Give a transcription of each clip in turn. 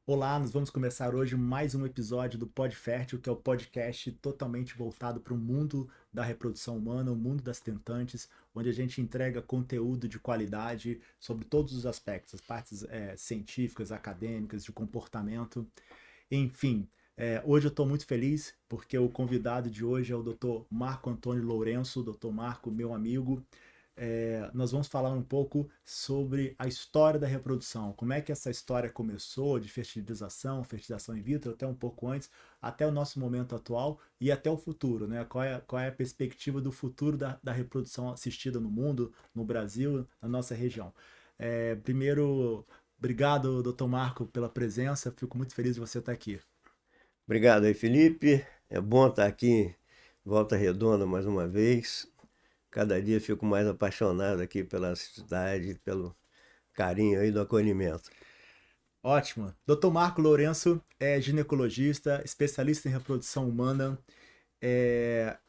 Olá, nós vamos começar hoje mais um episódio do Pod Fértil, que é o podcast totalmente voltado para o mundo da reprodução humana, o mundo das tentantes, onde a gente entrega conteúdo de qualidade sobre todos os aspectos, as partes científicas, acadêmicas, de comportamento, enfim. Hoje eu estou muito feliz porque o convidado de hoje é o Dr. Marco Antônio Lourenço. Dr. Marco, meu amigo, nós vamos falar um pouco sobre a história da reprodução, como é que essa história começou, de fertilização in vitro, até um pouco antes, até o nosso momento atual e até o futuro, né? Qual é a perspectiva do futuro da reprodução assistida no mundo, no Brasil, na nossa região. Primeiro, obrigado, doutor Marco, pela presença, fico muito feliz de você estar aqui. Obrigado aí, Felipe. É bom estar aqui em Volta Redonda mais uma vez. Cada dia fico mais apaixonado aqui pela cidade, pelo carinho aí do acolhimento. Ótimo. Dr. Marco Lourenço é ginecologista, especialista em reprodução humana.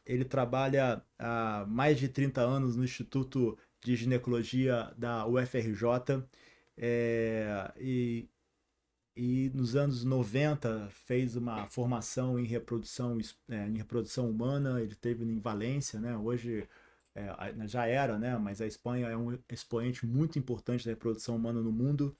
Ele trabalha há mais de 30 anos no Instituto de Ginecologia da UFRJ. é, e, e nos anos 90 fez uma formação em reprodução humana. Ele teve em Valência, né? Hoje já era, né? Mas a Espanha é um expoente muito importante da reprodução humana no mundo.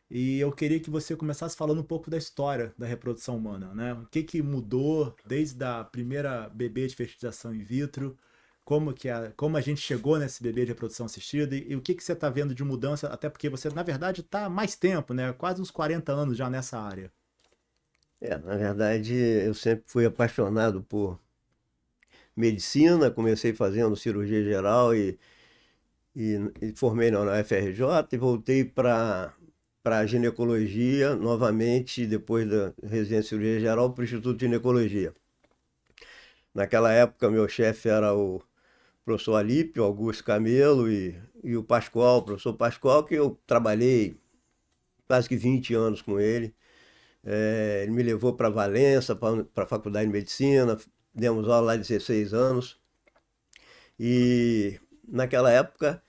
E eu queria que você começasse falando um pouco da história da reprodução humana, né? O que que mudou desde a primeira bebê de fertilização in vitro, como a gente chegou nesse bebê de reprodução assistida e o que que você está vendo de mudança, até porque você, na verdade, está há mais tempo, né? Quase uns 40 anos já nessa área. Na verdade, eu sempre fui apaixonado por medicina, comecei fazendo cirurgia geral e formei na UFRJ e voltei para ginecologia novamente, depois da residência de cirurgia geral, para o Instituto de Ginecologia. Naquela época, meu chefe era o professor Alípio, Augusto Camelo e o Pascoal, o professor Pascoal, que eu trabalhei quase que 20 anos com ele. Ele me levou para Valença, para a Faculdade de Medicina, demos aula lá 16 anos. E naquela época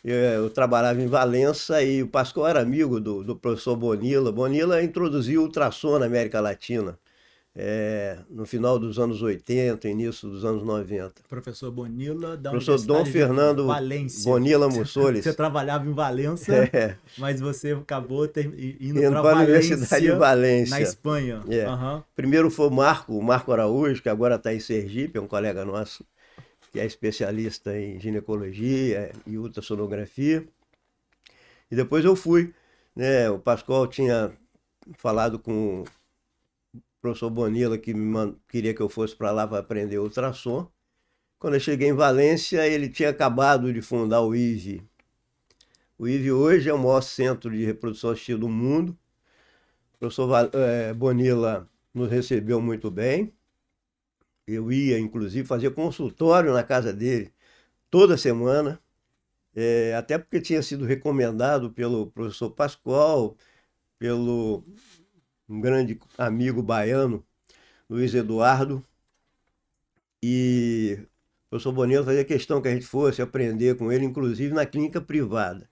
eu trabalhava em Valença e o Pascoal era amigo do professor Bonilla. Bonilla introduziu o ultrassom na América Latina, no final dos anos 80, início dos anos 90. Professor Bonilla, da Professor Dom Universidade de Fernando Valência. Bonilla Você Mussolis, trabalhava em Valença, mas você acabou indo indo para para a Universidade de Valência, na Valência. Espanha. É. Aham. Primeiro foi o Marco Araújo, que agora está em Sergipe, é um colega nosso que é especialista em ginecologia e ultrassonografia. E depois eu fui, né? O Pascoal tinha falado com o professor Bonilla que queria que eu fosse para lá para aprender ultrassom. Quando eu cheguei em Valência, ele tinha acabado de fundar o IVE. O IVE hoje é o maior centro de reprodução assistida do mundo. O professor Bonilla nos recebeu muito bem. Eu ia, inclusive, fazer consultório na casa dele toda semana, até porque tinha sido recomendado pelo professor Pascoal, pelo um grande amigo baiano, Luiz Eduardo, e o professor Bonilla fazia questão que a gente fosse aprender com ele, inclusive na clínica privada.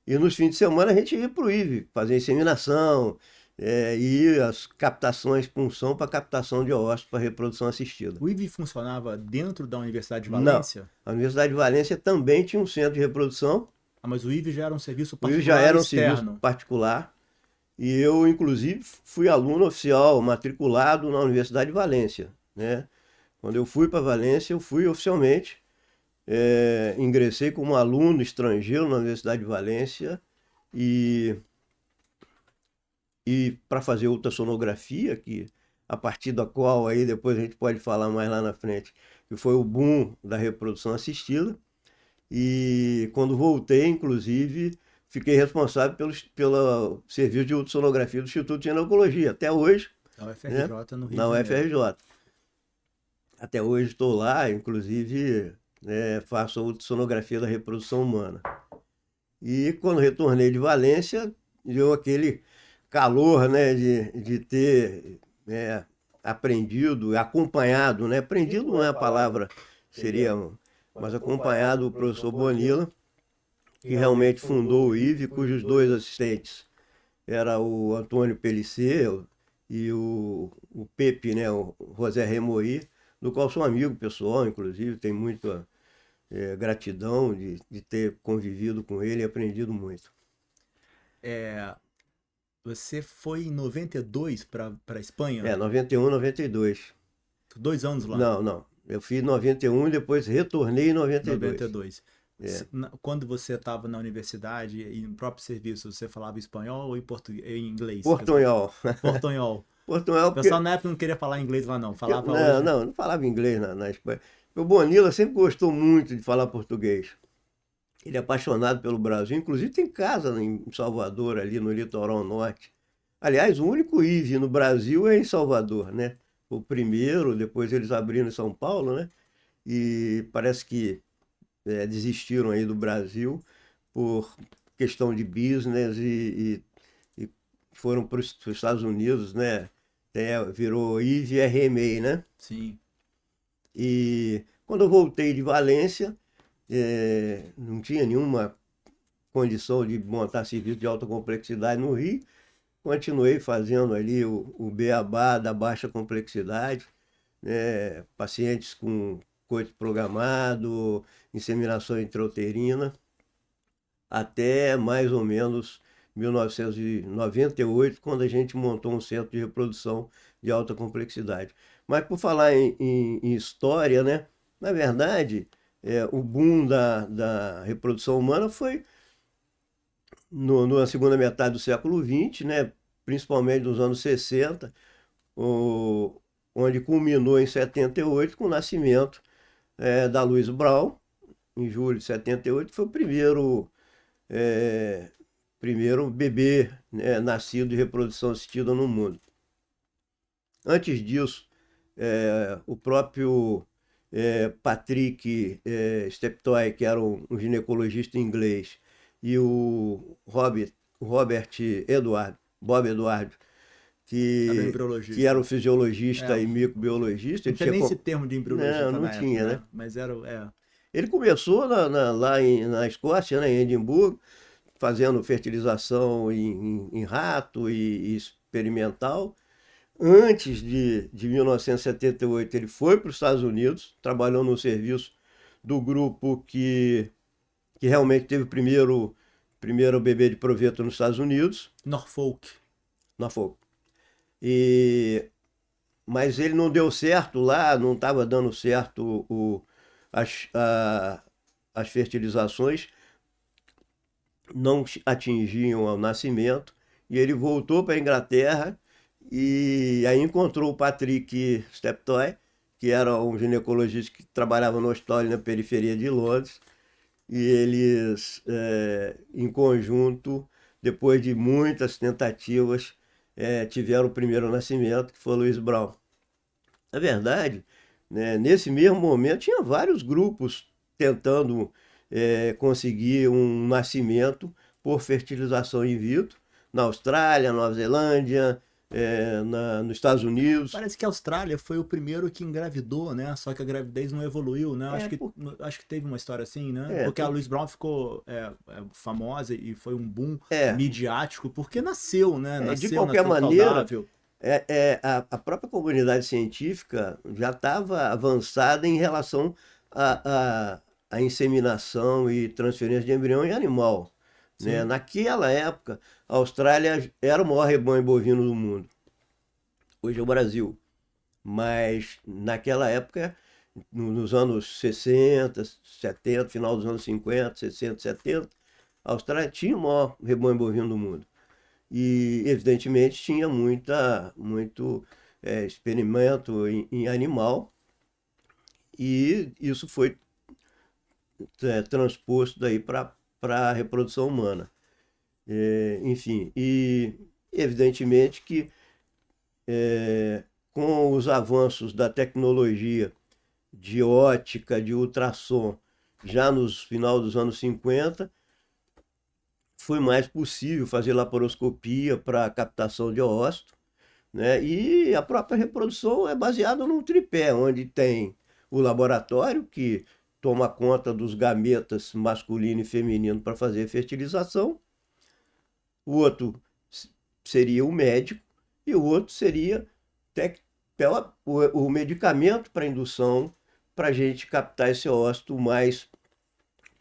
E nos fins de semana a gente ia para o IVE, fazer inseminação, e as captações, punção para captação de óvulos para reprodução assistida. O IVE funcionava dentro da Universidade de Não, Valência? a Universidade de Valência também tinha um centro de reprodução. Ah, mas o IVE já era um serviço O IVE já particular era um serviço externo. particular e eu, inclusive, fui aluno oficial matriculado na Universidade de Valência, né? Quando eu fui para Valência, eu fui oficialmente, ingressei como aluno estrangeiro na Universidade de Valência e, e para fazer ultrassonografia, que a partir da qual aí depois a gente pode falar mais lá na frente, que foi o boom da reprodução assistida. E quando voltei, inclusive, fiquei responsável pelo serviço de ultrassonografia do Instituto de Ginecologia, até hoje, Da né? UFRJ no Rio Na de Janeiro. UFRJ. Até hoje estou lá, inclusive, né, faço a ultrassonografia da reprodução humana. E quando retornei de Valência, deu aquele calor, né, de ter, né, aprendido, acompanhado, né? Aprendido não é a palavra, seria, mas acompanhado o professor Bonilla, que realmente fundou o IVE, cujos dois assistentes era o Antônio Pellicer e o Pepe, né, o José Remoí, do qual sou amigo pessoal, inclusive, tenho muita gratidão de ter convivido com ele e aprendido muito. É, você foi em 92 para Espanha? 91, 92. 2 anos lá. Não, não. Eu fiz 91 e depois retornei em 92. 92. É. Quando você estava na universidade e no próprio serviço, você falava espanhol ou em português, em inglês? Portunhol. Portunhol. Portunhol O porque... pessoal na época não queria falar inglês lá não, falava Não, hoje. não, não falava inglês na Espanha. O Bonilla sempre gostou muito de falar português. Ele é apaixonado pelo Brasil, inclusive tem casa em Salvador, ali no litoral norte. Aliás, o único IVE no Brasil é em Salvador, né? O primeiro, depois eles abriram em São Paulo, né? E parece que desistiram aí do Brasil por questão de business e foram para os Estados Unidos, né? Virou IVE RMA, né? Sim. E quando eu voltei de Valência, não tinha nenhuma condição de montar serviço de alta complexidade no Rio. Continuei fazendo ali o beabá da baixa complexidade, né? Pacientes com coito programado, inseminação intrauterina, até mais ou menos 1998, quando a gente montou um centro de reprodução de alta complexidade. Mas por falar em história, né? Na verdade, o boom da reprodução humana foi na segunda metade do século XX, né? Principalmente nos anos 60, o, onde culminou em 78 com o nascimento da Louise Brown, em julho de 78, foi o primeiro bebê, né, nascido de reprodução assistida no mundo. Antes disso, o próprio Patrick Steptoe, que era um ginecologista inglês, e o Robert Edward, Bob Edward, Era um que era embriologista. um fisiologista É, e microbiologista. não Ele tinha tinha... nem esse termo de Não, embriologista não na época, tinha, né? né? Mas era, Ele começou lá na Escócia, né, em Edimburgo, fazendo fertilização em rato e experimental. Antes de 1978, ele foi para os Estados Unidos, trabalhou no serviço do grupo que realmente teve o primeiro bebê de proveito nos Estados Unidos, Norfolk. Norfolk. Mas ele não deu certo lá, não estava dando certo as fertilizações, não atingiam ao nascimento, e ele voltou para a Inglaterra e aí encontrou o Patrick Steptoe, que era um ginecologista que trabalhava no hospital na periferia de Londres, e eles, em conjunto, depois de muitas tentativas, tiveram o primeiro nascimento, que foi o Louise Brown. Na verdade, né, nesse mesmo momento, tinha vários grupos tentando conseguir um nascimento por fertilização in vitro, na Austrália, Nova Zelândia, nos Estados Unidos. Parece que a Austrália foi o primeiro que engravidou, né? Só que a gravidez não evoluiu, né? É, por- Acho que teve uma história assim, né? é, Porque a por- Louise Brown ficou famosa e foi um boom é, midiático, porque nasceu, né? de Nasceu, qualquer nasceu maneira, saudável. a própria comunidade científica já estava avançada em relação à inseminação e transferência de embrião em animal, né? Sim. Naquela época, a Austrália era o maior rebanho bovino do mundo. Hoje é o Brasil. Mas naquela época, nos anos 60, 70, final dos anos 50, 60, 70, a Austrália tinha o maior rebanho bovino do mundo. E, evidentemente, tinha muito experimento em animal, e isso foi transposto daí para a reprodução humana. Enfim, e evidentemente que com os avanços da tecnologia de ótica, de ultrassom, já nos final dos anos 50, foi mais possível fazer laparoscopia para captação de óssito, né? E a própria reprodução é baseada num tripé, onde tem o laboratório, que toma conta dos gametas masculino e feminino para fazer fertilização, o outro seria o médico e o outro seria o medicamento para indução, para a gente captar esse ócito o mais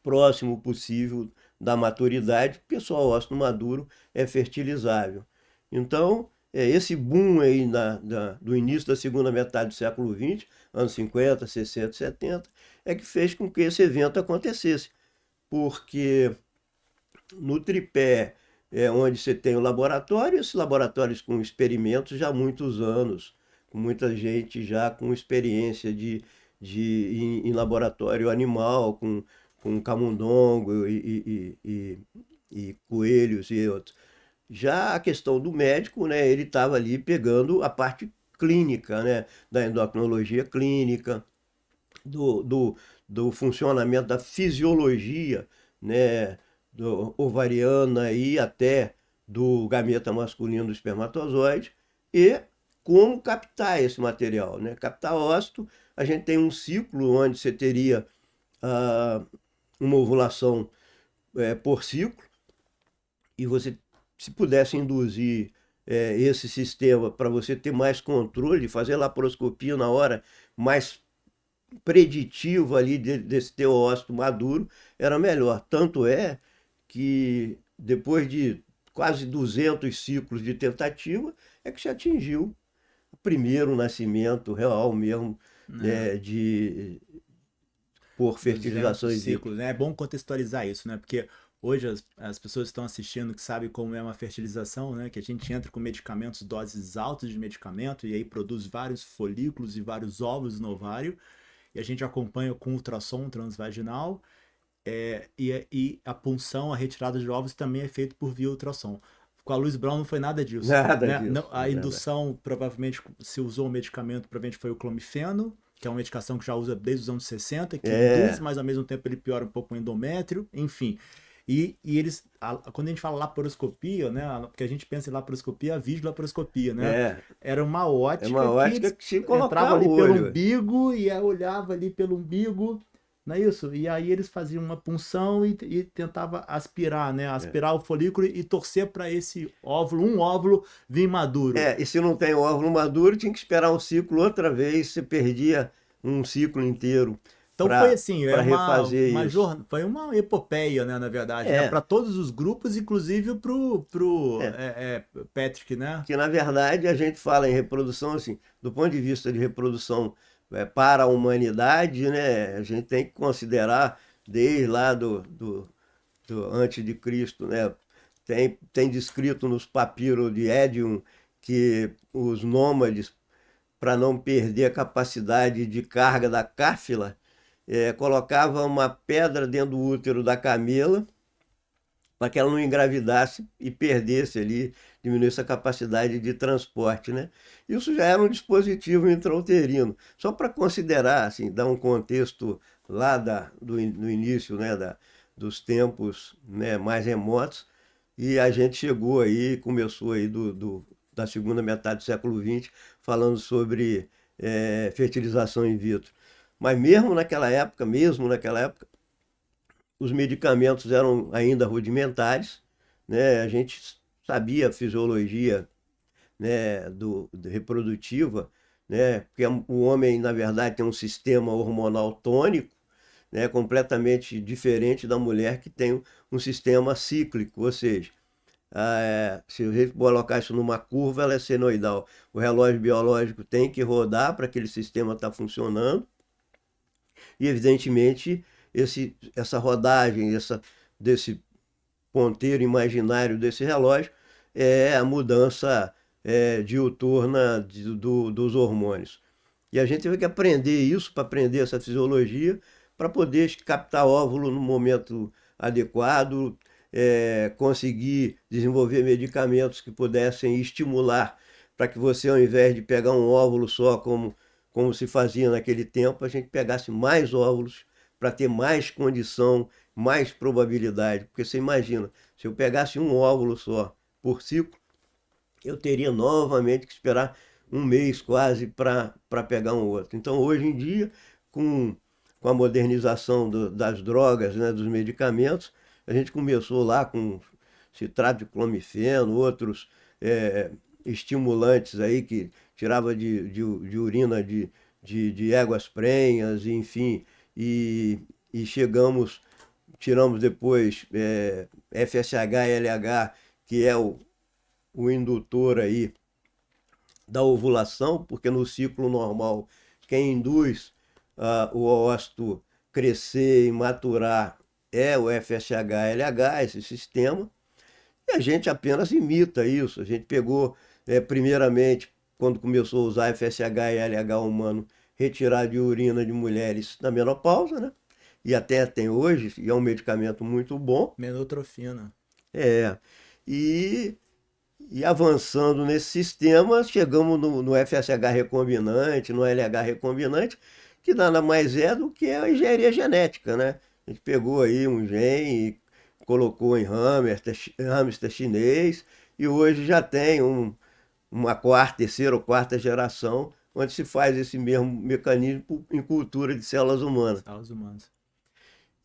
próximo possível da maturidade, porque só o ócito maduro é fertilizável. Então, esse boom aí do início da segunda metade do século XX, anos 50, 60, 70, é que fez com que esse evento acontecesse. Porque no tripé é onde você tem o laboratório, esses laboratórios com experimentos já há muitos anos, com muita gente já com experiência em laboratório animal, com camundongo e coelhos e outros. Já a questão do médico, né, ele estava ali pegando a parte clínica, né, da endocrinologia clínica, do, do, do funcionamento da fisiologia, né, ovariana e até do gameta masculino do espermatozoide, e como captar esse material, né? Captar ócito, a gente tem um ciclo onde você teria uma ovulação por ciclo, e você, se pudesse induzir esse sistema para você ter mais controle, fazer laparoscopia na hora mais preditiva ali desse teu ócito maduro, era melhor. Tanto é que depois de quase 200 ciclos de tentativa, é que se atingiu o primeiro nascimento real mesmo, né, por 200 fertilização in vitro. ciclos, né? É bom contextualizar isso, né? Porque hoje as pessoas que estão assistindo que sabem como é uma fertilização, né? Que a gente entra com medicamentos, doses altas de medicamento, e aí produz vários folículos e vários óvulos no ovário, e a gente acompanha com ultrassom transvaginal, e a punção, a retirada de ovos também é feita por via ultrassom. Com a Louise Brown não foi nada disso, Nada né? disso, A nada. indução, provavelmente, se usou um medicamento, provavelmente foi o clomifeno, que é uma medicação que já usa desde os anos 60, que induz, mas ao mesmo tempo ele piora um pouco o endométrio, enfim. E eles, quando a gente fala laparoscopia, né? Porque a gente pensa em laparoscopia, a videolaparoscopia, né? É, Era uma é uma ótica que ótica eles que se entravam colocar ali o pelo olho. umbigo e aí olhava ali pelo umbigo, não é isso? E aí eles faziam uma punção e tentava aspirar, né? Aspirar o folículo e torcer para esse óvulo, um óvulo vir maduro. E se não tem óvulo maduro, tinha que esperar um ciclo outra vez, você perdia um ciclo inteiro Então foi para assim, refazer isso. foi uma epopeia, né, na verdade, né, É, para todos os grupos, inclusive pro é. Patrick, né? Que na verdade a gente fala em reprodução assim, do ponto de vista de reprodução para a humanidade, né, a gente tem que considerar desde lá do antes de Cristo, né, tem descrito nos papiros de Édium que os nômades, para não perder a capacidade de carga da cáfila, colocavam uma pedra dentro do útero da camela para que ela não engravidasse e perdesse ali, diminuísse a capacidade de transporte, né? Isso já era um dispositivo intrauterino. Só para considerar, assim, dar um contexto lá do início, né, dos tempos, né, mais remotos, e a gente chegou aí, começou aí da segunda metade do século XX, falando sobre fertilização in vitro. Mas mesmo naquela época, os medicamentos eram ainda rudimentares, né? A gente sabia a fisiologia, né, reprodutiva, né? Porque o homem, na verdade, tem um sistema hormonal tônico, né, completamente diferente da mulher que tem um sistema cíclico, ou seja, se a gente colocar isso numa curva, ela é senoidal. O relógio biológico tem que rodar para aquele sistema estar funcionando, e evidentemente essa rodagem, desse ponteiro imaginário desse relógio é a mudança diuturna dos hormônios. E a gente teve que aprender isso para aprender essa fisiologia, para poder captar óvulo no momento adequado, conseguir desenvolver medicamentos que pudessem estimular para que você, ao invés de pegar um óvulo só, como se fazia naquele tempo, a gente pegasse mais óvulos para ter mais condição, mais probabilidade. Porque você imagina, se eu pegasse um óvulo só por ciclo, eu teria novamente que esperar um mês quase para pegar um outro. Então, hoje em dia, com a modernização das drogas, né, dos medicamentos, a gente começou lá com citrato de clomifeno, outros estimulantes aí que tirava de urina de éguas prenhas, enfim, e tiramos depois FSH e LH, que é o indutor aí da ovulação, porque no ciclo normal quem induz o óvulo crescer e maturar é o FSH-LH, esse sistema, e a gente apenas imita isso. A gente pegou, primeiramente, quando começou a usar FSH e LH humano, retirar de urina de mulheres na menopausa, né? E até tem hoje, e é um medicamento muito bom. Menotrofina. É, e, e avançando nesse sistema, chegamos no FSH recombinante, no LH recombinante, que nada mais é do que a engenharia genética, né? A gente pegou aí um gene e colocou em hamster chinês, e hoje já tem uma terceira ou quarta geração, onde se faz esse mesmo mecanismo em cultura de células humanas. Células humanas.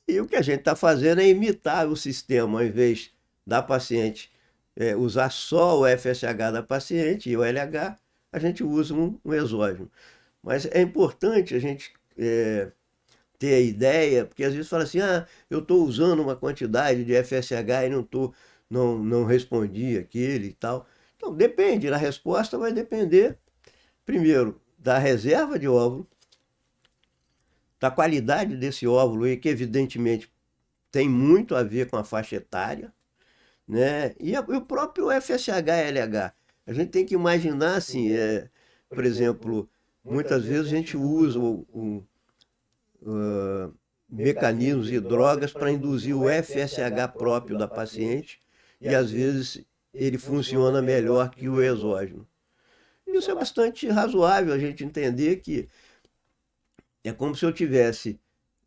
E o que a gente está fazendo é imitar o sistema, ao invés da paciente usar só o FSH da paciente e o LH, a gente usa um exógeno. Mas é importante a gente ter a ideia, porque às vezes fala assim, eu estou usando uma quantidade de FSH e não respondi aquele e tal. Então, depende, a resposta vai depender, primeiro, da reserva de óvulo, da qualidade desse óvulo, e que evidentemente tem muito a ver com a faixa etária, né? E o próprio FSH-LH. A gente tem que imaginar assim, por exemplo, muitas vezes a gente usa mecanismos e drogas para induzir o FSH próprio da paciente, e às vezes ele funciona melhor que o exógeno. Isso é bastante razoável a gente entender que é como se eu tivesse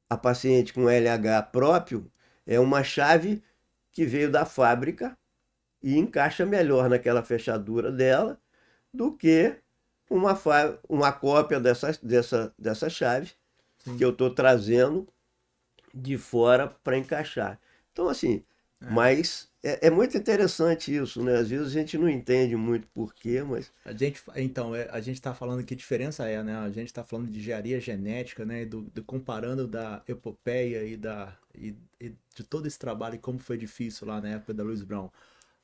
a paciente com LH próprio, é uma chave que veio da fábrica e encaixa melhor naquela fechadura dela do que uma cópia dessa chave. Sim. Que eu estou trazendo de fora para encaixar. Então, assim, mas é muito interessante isso, né? Às vezes a gente não entende muito porquê, mas... A gente está falando que diferença né? A gente está falando de engenharia genética, né? Comparando da epopeia e de todo esse trabalho e como foi difícil lá na época da Louise Brown.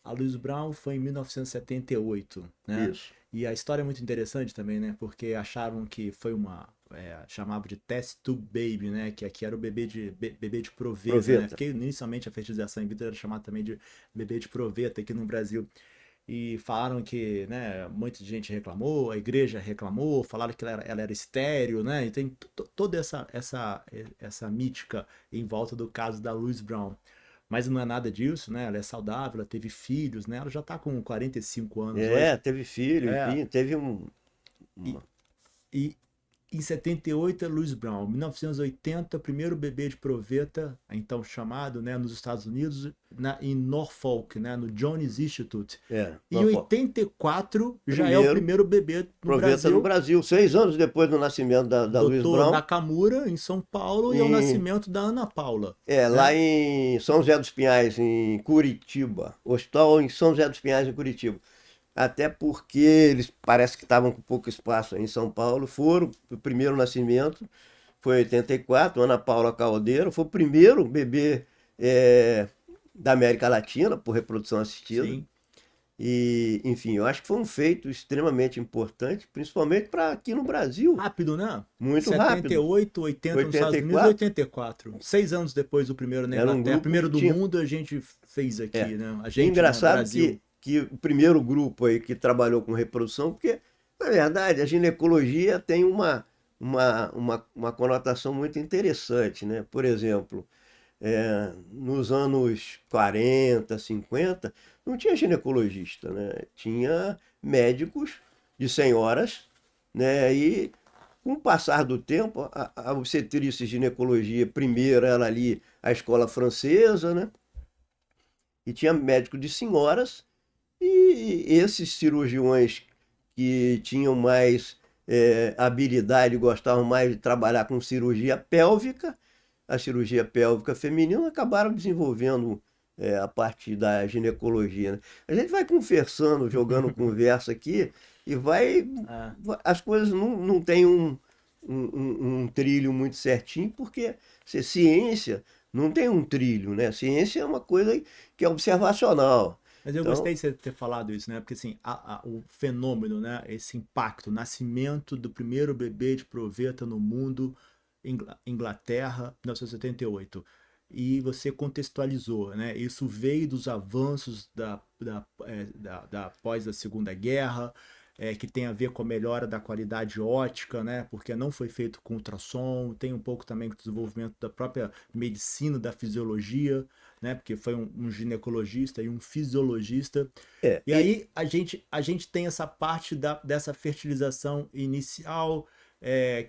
A Louise Brown foi em 1978, né? Isso. E a história é muito interessante também, né? Porque acharam que foi chamava de test tube baby, né? Que aqui era o bebê de proveta, né? Porque inicialmente a fertilização in vitro era chamada também de bebê de proveta aqui no Brasil. E falaram que, né, muita gente reclamou, a igreja reclamou, falaram que ela era estéril, né? E tem toda essa mítica em volta do caso da Louise Brown. Mas não é nada disso, né? Ela é saudável, ela teve filhos, né? Ela já tá com 45 anos hoje. Teve filho, enfim, teve E em 78 é Louise Brown. Em 1980, primeiro bebê de proveta, então chamado, né, nos Estados Unidos, em Norfolk, né, no Jones Institute. Em 84 já é o primeiro bebê no Brasil. 6 anos depois do nascimento da Louise Brown. Dr. Nakamura, em São Paulo, e é o nascimento da Ana Paula. Lá em São José dos Pinhais, em Curitiba. Hospital em São José dos Pinhais, em Curitiba. Até porque eles parece que estavam com pouco espaço em São Paulo. O primeiro nascimento foi em 84, Ana Paula Caldeiro, foi o primeiro bebê da América Latina por reprodução assistida. Sim. E, enfim, eu acho que foi um feito extremamente importante, principalmente para aqui no Brasil. Rápido, né? Muito rápido. 78, 80 nos Estados Unidos, 84. 6 anos depois do primeiro na Inglaterra, primeiro do mundo, a gente fez aqui, né? A gente, engraçado, no Brasil. que o primeiro grupo aí que trabalhou com reprodução, porque, na verdade, a ginecologia tem uma conotação muito interessante, né? Por exemplo, nos anos 40, 50, não tinha ginecologista, né? Tinha médicos de senhoras, né? E com o passar do tempo, a obstetrícia e ginecologia, primeiro ela ali, a escola francesa, né? E tinha médico de senhoras, e esses cirurgiões que tinham mais habilidade, gostavam mais de trabalhar com cirurgia pélvica, a cirurgia pélvica feminina, acabaram desenvolvendo a parte da ginecologia, né? A gente vai conversando, jogando conversa aqui e Ah, as coisas não têm um trilho muito certinho, porque ciência não tem um trilho, né? Ciência é uma coisa que é observacional. mas eu Então, gostei de você ter falado isso, né? Porque assim, o fenômeno, né? Esse impacto, o nascimento do primeiro bebê de proveta no mundo, Inglaterra, 1978. E você contextualizou, né? Isso veio dos avanços da após a Segunda Guerra, que tem a ver com a melhora da qualidade ótica, né? Porque não foi feito com ultrassom, tem um pouco também com o desenvolvimento da própria medicina, da fisiologia, né? Porque foi um ginecologista e um fisiologista. é, E e, aí a gente tem essa parte dessa fertilização inicial,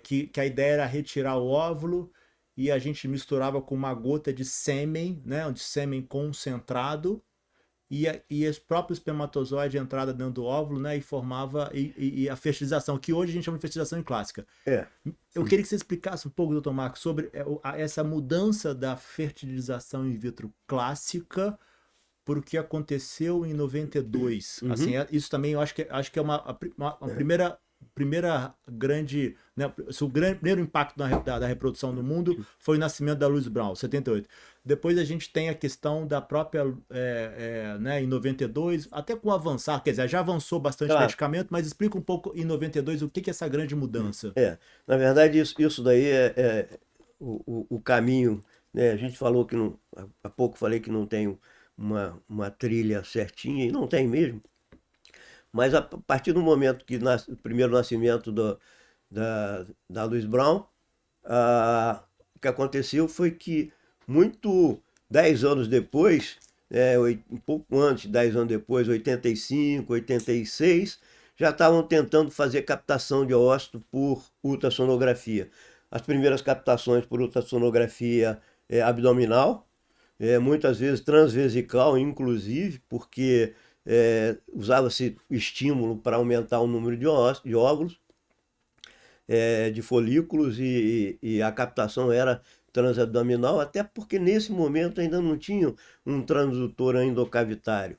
que a ideia era retirar o óvulo e a gente misturava com uma gota de sêmen, né? De sêmen concentrado. E esse próprio espermatozoide entrada dentro do óvulo, né? E formava e a fertilização, que hoje a gente chama de fertilização clássica. é, Eu queria que você explicasse um pouco, doutor Marcos, sobre essa mudança da fertilização in vitro clássica por o que aconteceu em 92. Assim, uhum, isso também eu acho que é uma primeira grande, né, o primeiro impacto da reprodução no mundo foi o nascimento da Louise Brown, 78. Depois a gente tem a questão da própria, né, em 92, até com o avançar, quer dizer, já avançou bastante claro. medicamento, mas explica um pouco em 92 o que que é essa grande mudança. É, na verdade, isso daí é o caminho, né? A gente falou que não, há pouco falei que não tem uma trilha certinha, e não tem mesmo, mas a partir do momento que nasce, o primeiro nascimento da Louise Brown, o que aconteceu foi que muito, 10 anos depois, um pouco antes, 10 anos depois, 85, 86, já estavam tentando fazer captação de ósseo por ultrassonografia. As primeiras captações por ultrassonografia abdominal, muitas vezes transvesical, inclusive, porque usava-se estímulo para aumentar o número de óvulos, de folículos, e a captação era transabdominal, até porque nesse momento ainda não tinha um transdutor endocavitário,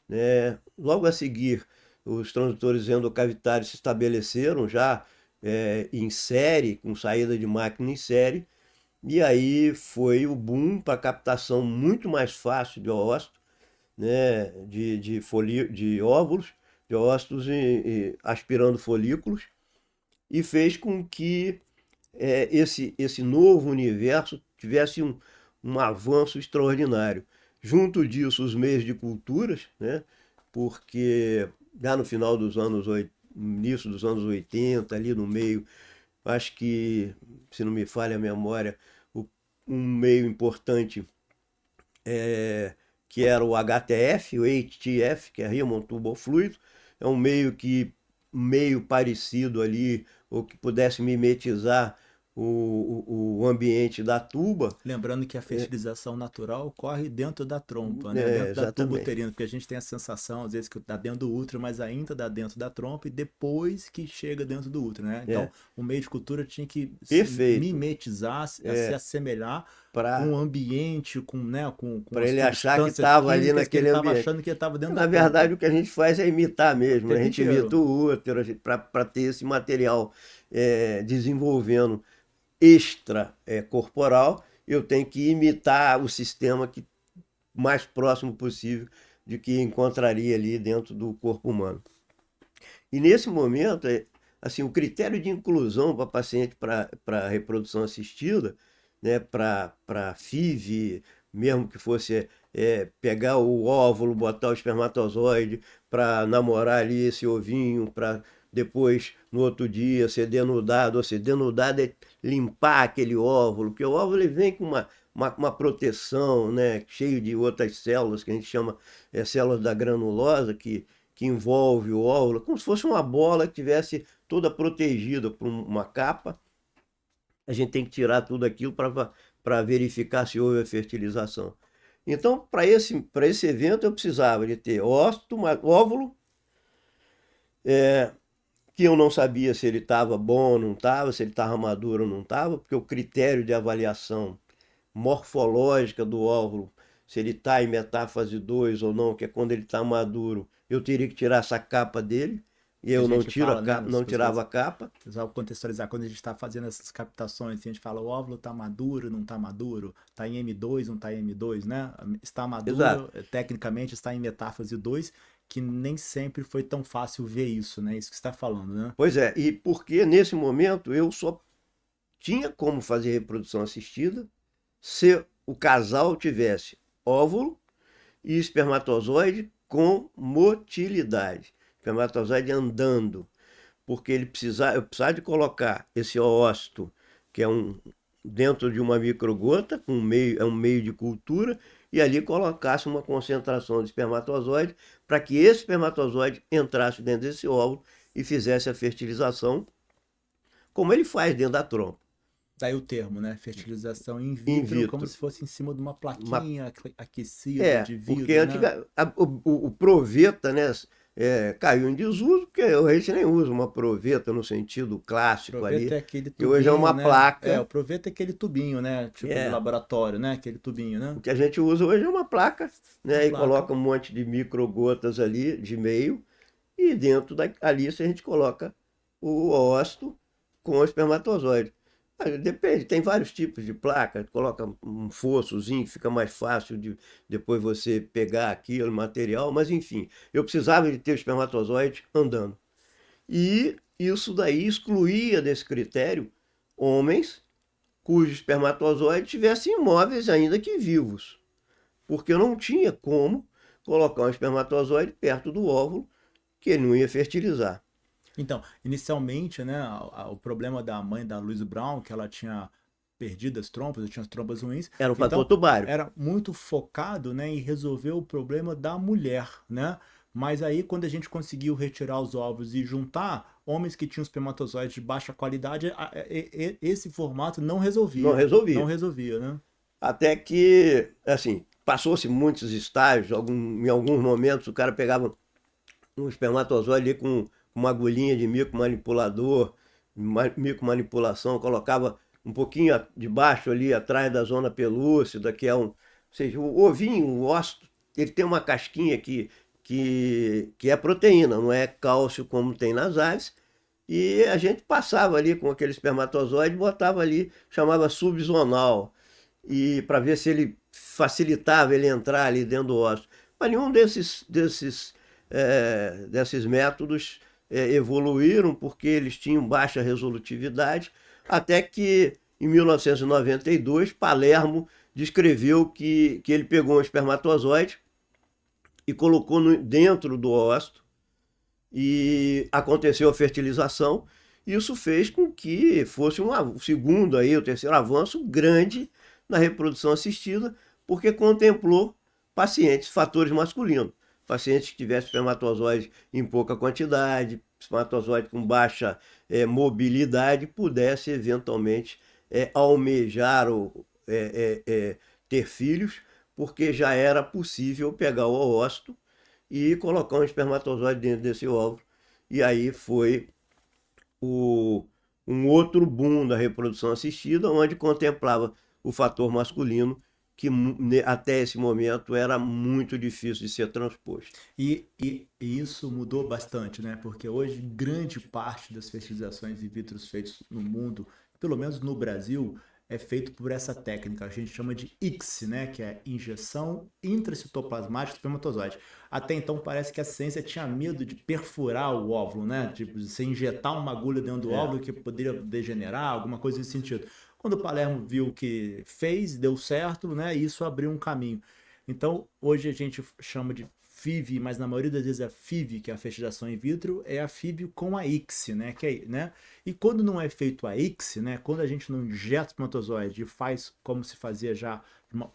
né? Logo a seguir, os transdutores endocavitários se estabeleceram já em série, com saída de máquina em série, e aí foi o boom para captação muito mais fácil de óvulos, né? De óvulos, de óvulos e aspirando folículos, e fez com que esse novo universo tivesse um avanço extraordinário. Junto disso, os meios de culturas, né? Porque já no final dos anos, início dos anos 80, ali no meio, acho que, se não me falha a memória, um meio importante, que era o HTF, o HTF, que é Human Tubal Fluid, é um meio parecido ali, ou que pudesse mimetizar o ambiente da tuba. Lembrando que a fertilização natural ocorre dentro da trompa, né? Dentro da tuba Exatamente. uterina, porque a gente tem a sensação, às vezes, que está dentro do útero, mas ainda dá dentro da trompa e depois que chega dentro do útero, né? Então, É, o meio de cultura tinha que se perfeito. mimetizar, se assemelhar com Para o ambiente, com para as ele achar que substâncias estava ali químicas que ele naquele estava ambiente. achando que ele estava dentro da Na verdade, trompa, o que a gente faz é imitar o mesmo, né? A tempo gente imita inteiro. o útero para ter esse material desenvolvendo extra corporal. Eu tenho que imitar o sistema que mais próximo possível de que encontraria ali dentro do corpo humano. E nesse momento, assim, o critério de inclusão para paciente para reprodução assistida, né, para FIV, mesmo que fosse pegar o óvulo, botar o espermatozoide para namorar ali esse ovinho, para depois, no outro dia, ser denudado, ou ser denudado é limpar aquele óvulo, porque o óvulo ele vem com uma proteção, né, cheio de outras células, que a gente chama células da granulosa, que envolve o óvulo, como se fosse uma bola que tivesse toda protegida por uma capa. A gente tem que tirar tudo aquilo para verificar se houve a fertilização. Então, para esse evento, eu precisava de ter óvulo, que eu não sabia se ele estava bom ou não estava, se ele estava maduro ou não estava, porque o critério de avaliação morfológica do óvulo se ele está em metáfase 2 ou não, que é quando ele está maduro, eu teria que tirar essa capa dele, e A eu não gente tiro a fala, né, capa, não tirava a capa. só contextualizar, quando a gente está fazendo essas captações, a gente fala o óvulo está maduro, não está maduro, está em M2, não está em M2, né? Está Exato. maduro, tecnicamente está em metáfase 2, que nem sempre foi tão fácil ver isso, né? Isso que você está falando, né? Pois é, e porque nesse momento eu só tinha como fazer reprodução assistida se o casal tivesse óvulo e espermatozoide com motilidade. Espermatozoide andando. Porque eu precisava de colocar esse ócito, que é dentro de uma microgota, é um meio de cultura, e ali colocasse uma concentração de espermatozoide para que esse espermatozoide entrasse dentro desse óvulo e fizesse a fertilização, como ele faz dentro da trompa, Daí o termo, né? Fertilização in in vitro, como vitro. se fosse em cima de uma Uma plaquinha aquecida de Porque vidro, né? o proveta, né, caiu em desuso, porque a gente nem usa uma proveta no sentido clássico Proveta ali, é aquele que hoje é tubinho, uma né? É, o placa. proveta é aquele tubinho, né? Tipo de laboratório, né? Aquele tubinho, né? O que a gente usa hoje é uma placa, Uma né, e placa. coloca um monte de microgotas ali, de meio, e dentro ali a gente coloca o ócito com o espermatozoide. Aí depende, tem vários tipos de placa, coloca um fossozinho que fica mais fácil de depois você pegar aquilo, material, mas enfim, eu precisava de ter o espermatozoide andando. E isso daí excluía desse critério homens cujos espermatozoides estivessem imóveis ainda que vivos, porque eu não tinha como colocar um espermatozoide perto do óvulo que ele não ia fertilizar. Então, inicialmente, né, o problema da mãe da Louise Brown, que ela tinha perdido as trompas, tinha as trompas ruins, Era o fator então tubário. era muito focado, né, em resolver o problema da mulher, né? Mas aí, quando a gente conseguiu retirar os ovos e juntar homens que tinham espermatozoides de baixa qualidade, esse formato não Não resolvia. Não resolvia. resolvia, né? Até que, assim, passou-se muitos estágios, em alguns momentos o cara pegava um espermatozoide ali com uma agulhinha de micromanipulador, micromanipulação, colocava um pouquinho debaixo ali, atrás da zona pelúcida, que é ou seja, o ovinho, o ócito, ele tem uma casquinha que é proteína, não é cálcio como tem nas aves, e a gente passava ali com aquele espermatozoide, botava ali, chamava subzonal, e para ver se ele facilitava ele entrar ali dentro do ósseo. Mas nenhum desses métodos evoluíram porque eles tinham baixa resolutividade, até que em 1992 Palermo descreveu que ele pegou um espermatozoide e colocou dentro do ósseo e aconteceu a fertilização. Isso fez com que fosse o segundo aí, o terceiro avanço grande na reprodução assistida, porque contemplou pacientes, fatores masculinos, pacientes que tivessem espermatozoide em pouca quantidade, espermatozoide com baixa mobilidade, pudesse eventualmente almejar ou ter filhos, porque já era possível pegar o ócito e colocar um espermatozoide dentro desse óvulo. E aí foi o, um outro boom da reprodução assistida, onde contemplava o fator masculino, que até esse momento era muito difícil de ser transposto. E isso mudou bastante, né? Porque hoje grande parte das fertilizações in vitro feitas no mundo, pelo menos no Brasil, é feito por essa técnica. A gente chama de ICSI, né? Que é injeção intracitoplasmática do espermatozoide. Até então parece que a ciência tinha medo de perfurar o óvulo, né? Tipo, de você injetar uma agulha dentro do É, óvulo que poderia degenerar, alguma coisa nesse sentido. Quando o Palermo viu que fez, deu certo, né? Isso abriu um caminho. Então, hoje a gente chama de FIV, mas na maioria das vezes a FIV, que é a fertilização in vitro, é a FIV com a ICSI, né? né? E quando não é feito a ICSI, né? Quando a gente não injeta o espermatozoide e faz como se fazia já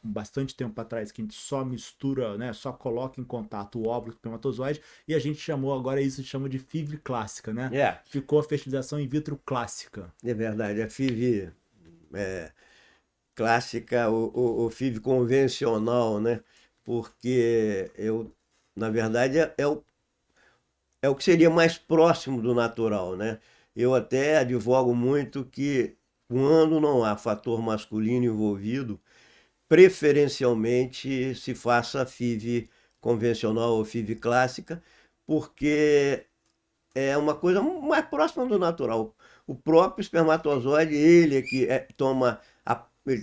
bastante tempo atrás, que a gente só mistura, né? Só coloca em contato o óvulo com o espermatozoide, e a gente chamou agora isso chama de FIV clássica, né? é, Ficou a fertilização in vitro clássica. é verdade. A FIV clássica, o FIV convencional, né? Porque na verdade, é o que seria mais próximo do natural, né? Eu até advogo muito que quando não há fator masculino envolvido, preferencialmente se faça FIV convencional ou FIV clássica, porque é uma coisa mais próxima do natural. O próprio espermatozoide, ele é que toma,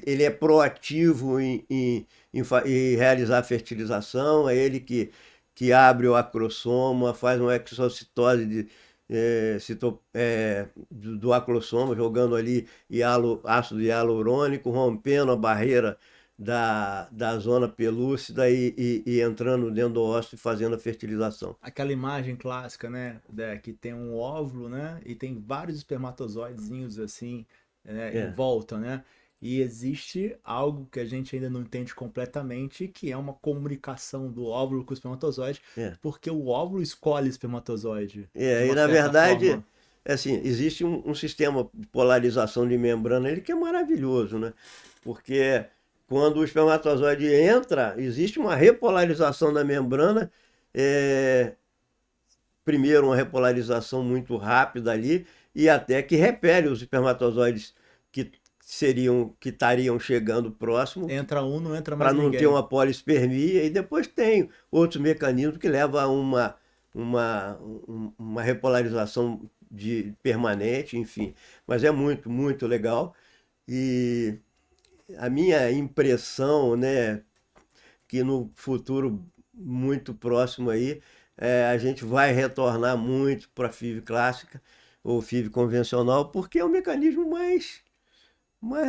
ele é proativo em realizar a fertilização, é ele que abre o acrossoma, faz uma exocitose do acrossoma, jogando ali ácido hialurônico, rompendo a barreira da zona pelúcida e entrando dentro do ósseo e fazendo a fertilização. Aquela imagem clássica, né, que tem um óvulo, né, e tem vários espermatozoidezinhos assim, né, em volta, né? E existe algo que a gente ainda não entende completamente, que é uma comunicação do óvulo com o espermatozoide, porque o óvulo escolhe o espermatozoide, de E uma na certa verdade, forma. assim, existe um sistema de polarização de membrana ele que é maravilhoso, né? Porque quando o espermatozoide entra, existe uma repolarização da membrana, primeiro uma repolarização muito rápida ali, e até que repele os espermatozoides que estariam chegando próximo, Entra um, não entra para mais não ter ninguém. uma polispermia, e depois tem outros mecanismos que levam a uma repolarização permanente, enfim. Mas é muito, muito legal. E a minha impressão, né, que no futuro muito próximo aí, a gente vai retornar muito para a FIV clássica ou FIV convencional, porque é um mecanismo mais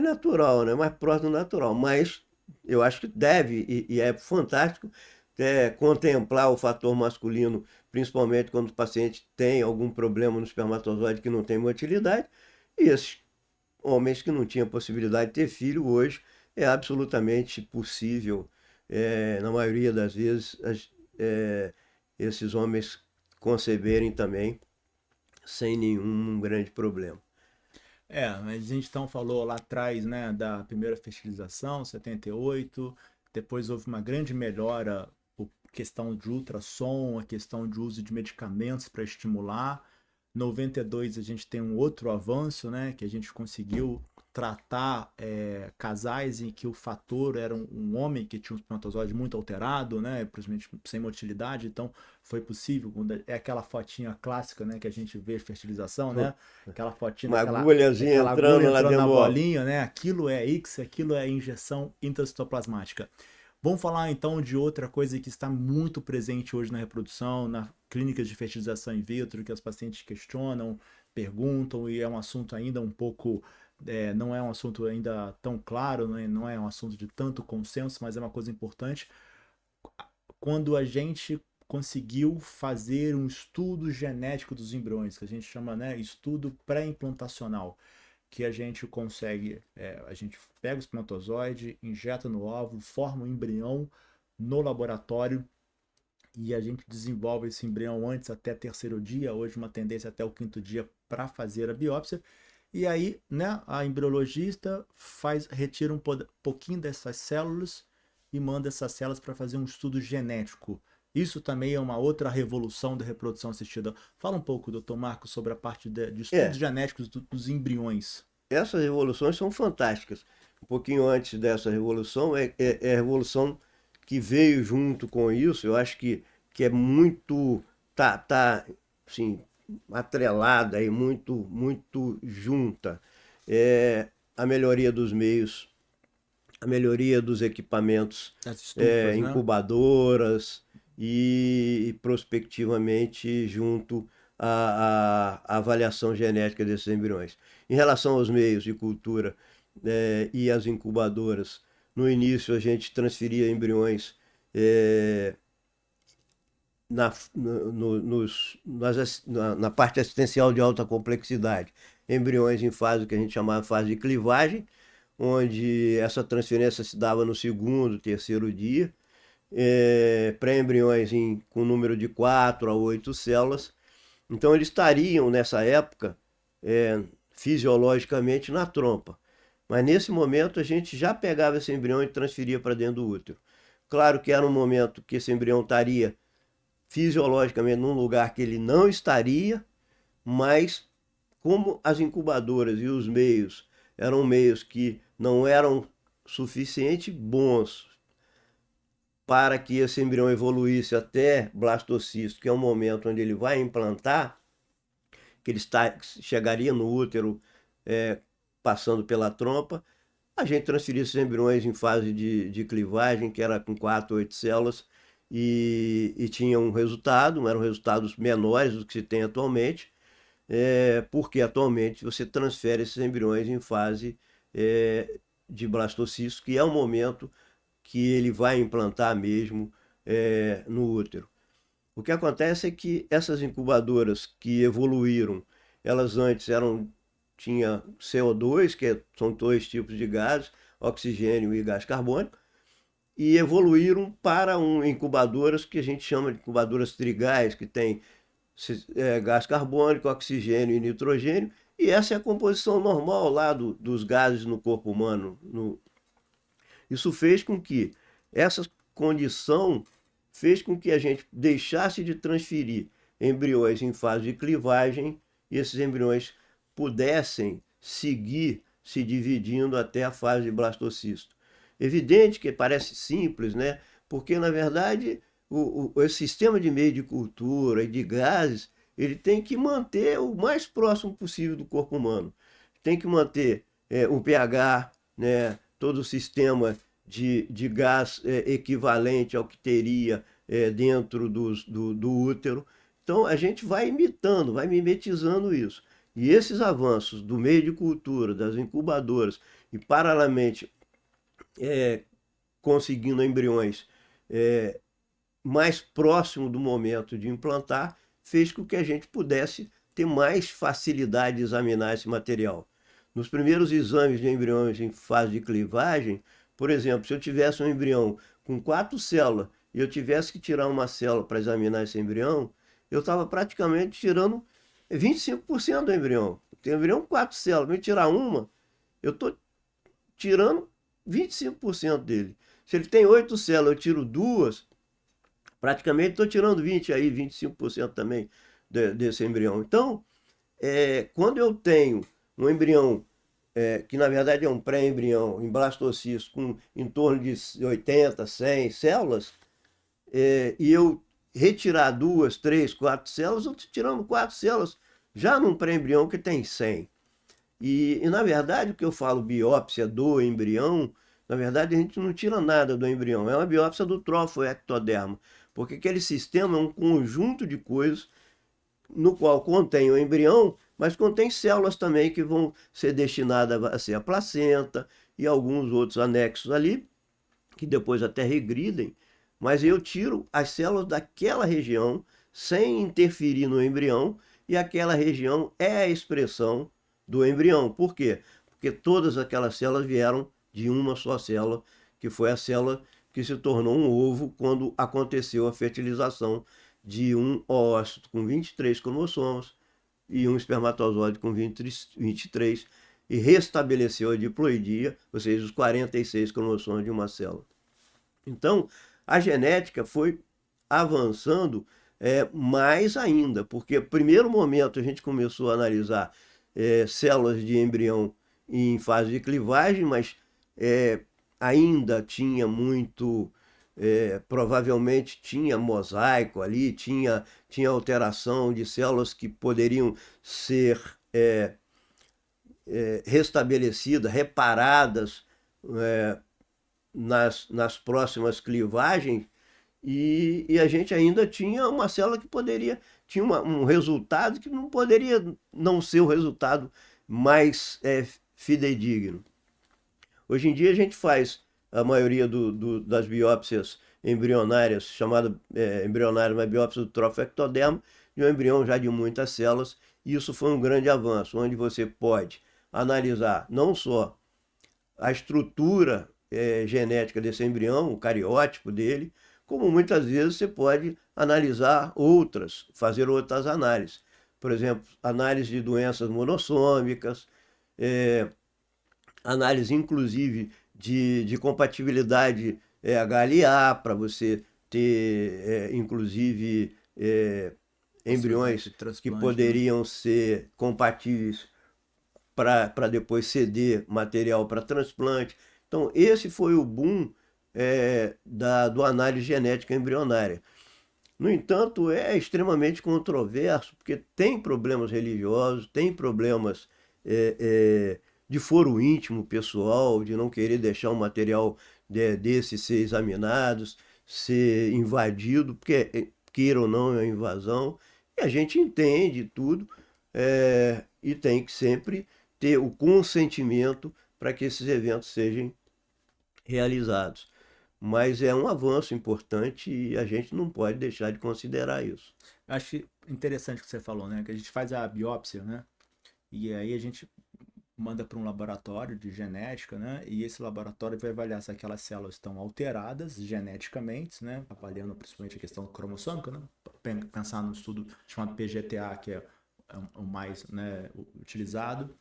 natural, né? Mais próximo do natural. Mas eu acho que deve, e é fantástico, contemplar o fator masculino, principalmente quando o paciente tem algum problema no espermatozoide que não tem motilidade, e esses homens que não tinham possibilidade de ter filho, hoje é absolutamente possível, na maioria das vezes, esses homens conceberem também sem nenhum grande problema. Mas a gente então falou lá atrás, né, da primeira fertilização, 78, depois houve uma grande melhora por questão de ultrassom, a questão de uso de medicamentos para estimular. 92 a gente tem um outro avanço, né, que a gente conseguiu tratar casais em que o fator era um homem que tinha um espermatozoide muito alterado, né, principalmente sem motilidade, então foi possível, é aquela fotinha clássica, né, que a gente vê de fertilização, né, aquela fotinha Uma daquela agulhazinha aquela agulha entrando lá entrando dentro na do óvulo. bolinha, né, aquilo é ICSI, aquilo é injeção intracitoplasmática. Vamos falar então de outra coisa que está muito presente hoje na reprodução, na clínicas de fertilização in vitro, que os pacientes questionam, perguntam, e é um assunto ainda um pouco, não é um assunto ainda tão claro, né? Não é um assunto de tanto consenso, mas é uma coisa importante. Quando a gente conseguiu fazer um estudo genético dos embriões, que a gente chama, né, estudo pré-implantacional, que a gente consegue, a gente pega o espermatozoide, injeta no óvulo, forma um embrião no laboratório e a gente desenvolve esse embrião antes até terceiro dia, hoje uma tendência até o quinto dia para fazer a biópsia. E aí, né, a embriologista retira um pouquinho dessas células e manda essas células para fazer um estudo genético. Isso também é uma outra revolução da reprodução assistida. Fala um pouco, doutor Marcos, sobre a parte de estudos genéticos dos embriões. Essas revoluções são fantásticas. Um pouquinho antes dessa revolução, é a revolução que veio junto com isso, eu acho que é muito, assim, atrelada e muito, muito junta. A melhoria dos meios, a melhoria dos equipamentos, As estufas, né? incubadoras e prospectivamente junto à avaliação genética desses embriões. Em relação aos meios de cultura e às incubadoras, no início a gente transferia embriões na parte assistencial de alta complexidade, embriões em fase que a gente chamava de fase de clivagem, onde essa transferência se dava no segundo, terceiro dia, pré-embriões com número de 4 a 8 células. Então eles estariam nessa época fisiologicamente na trompa. Mas nesse momento a gente já pegava esse embrião e transferia para dentro do útero. Claro que era um momento que esse embrião estaria fisiologicamente num lugar que ele não estaria, mas como as incubadoras e os meios eram meios que não eram suficiente bons para que esse embrião evoluísse até blastocisto, que é o momento onde ele vai implantar, que ele chegaria no útero passando pela trompa, a gente transferia esses embriões em fase de clivagem, que era com 4, 8 células, e tinha um resultado, eram resultados menores do que se tem atualmente, porque atualmente você transfere esses embriões em fase de blastocisto, que é o momento que ele vai implantar mesmo no útero. O que acontece é que essas incubadoras que evoluíram, elas antes tinha CO2, são dois tipos de gases, oxigênio e gás carbônico, e evoluíram para incubadoras que a gente chama de incubadoras trigais, que tem gás carbônico, oxigênio e nitrogênio, e essa é a composição normal lá dos gases no corpo humano. Isso fez com que essa condição fez com que a gente deixasse de transferir embriões em fase de clivagem e esses embriões pudessem seguir se dividindo até a fase de blastocisto. Evidente que parece simples, né? Porque, na verdade, esse sistema de meio de cultura e de gases, ele tem que manter o mais próximo possível do corpo humano. Tem que manter o pH, né? Todo o sistema de gás equivalente ao que teria dentro do útero. Então, a gente vai imitando, vai mimetizando isso. E esses avanços do meio de cultura, das incubadoras, e paralelamente conseguindo embriões mais próximo do momento de implantar, fez com que a gente pudesse ter mais facilidade de examinar esse material. Nos primeiros exames de embriões em fase de clivagem, por exemplo, se eu tivesse um embrião com 4 células e eu tivesse que tirar uma célula para examinar esse embrião, eu estava praticamente tirando 25% do embrião. Tem embrião com 4 células, me tirar uma, eu estou tirando 25% dele. Se ele tem 8 células, eu tiro duas, praticamente estou tirando 20 aí, 25% também desse embrião. Então, quando eu tenho um embrião que na verdade é um pré-embrião em blastocisto com em torno de 80, 100 células, e eu retirar 2, 3, 4 células, eu estou tirando 4 células já num pré-embrião que tem 100. E, na verdade, o que eu falo biópsia do embrião, na verdade a gente não tira nada do embrião, é uma biópsia do trofoectoderma, porque aquele sistema é um conjunto de coisas no qual contém o embrião, mas contém células também que vão ser destinadas a ser a placenta e alguns outros anexos ali, que depois até regridem, mas eu tiro as células daquela região sem interferir no embrião, e aquela região é a expressão do embrião. Por quê? Porque todas aquelas células vieram de uma só célula, que foi a célula que se tornou um ovo quando aconteceu a fertilização de um oócito com 23 cromossomos e um espermatozoide com 23 e restabeleceu a diploidia, ou seja, os 46 cromossomos de uma célula. Então, a genética foi avançando mais ainda, porque no primeiro momento a gente começou a analisar células de embrião em fase de clivagem, mas ainda tinha muito, provavelmente tinha mosaico ali, tinha alteração de células que poderiam ser restabelecidas, reparadas nas próximas clivagens, e a gente ainda tinha uma célula que tinha um resultado que não poderia não ser o resultado mais fidedigno. Hoje em dia a gente faz a maioria das biópsias embrionárias, chamada embrionária, uma biópsia do trofectoderma, de um embrião já de muitas células, e isso foi um grande avanço, onde você pode analisar não só a estrutura genética desse embrião, o cariótipo dele, como muitas vezes você pode analisar fazer outras análises. Por exemplo, análise de doenças monossômicas, análise inclusive de compatibilidade HLA, para você ter inclusive embriões que poderiam ser compatíveis para depois ceder material para transplante. Então, esse foi o boom do análise genética embrionária. No entanto, é extremamente controverso, porque tem problemas religiosos, tem problemas é, é, de foro íntimo pessoal, de não querer deixar um material desse ser examinado, ser invadido, porque, queira ou não, é uma invasão. E a gente entende tudo, e tem que sempre ter o consentimento para que esses eventos sejam realizados. Mas é um avanço importante e a gente não pode deixar de considerar isso. Acho interessante o que você falou, né? Que a gente faz a biópsia, né? E aí a gente manda para um laboratório de genética, né? E esse laboratório vai avaliar se aquelas células estão alteradas geneticamente, né? Avaliando principalmente a questão cromossômica, né? Pensar no estudo chamado PGTA, que é o mais, né, utilizado,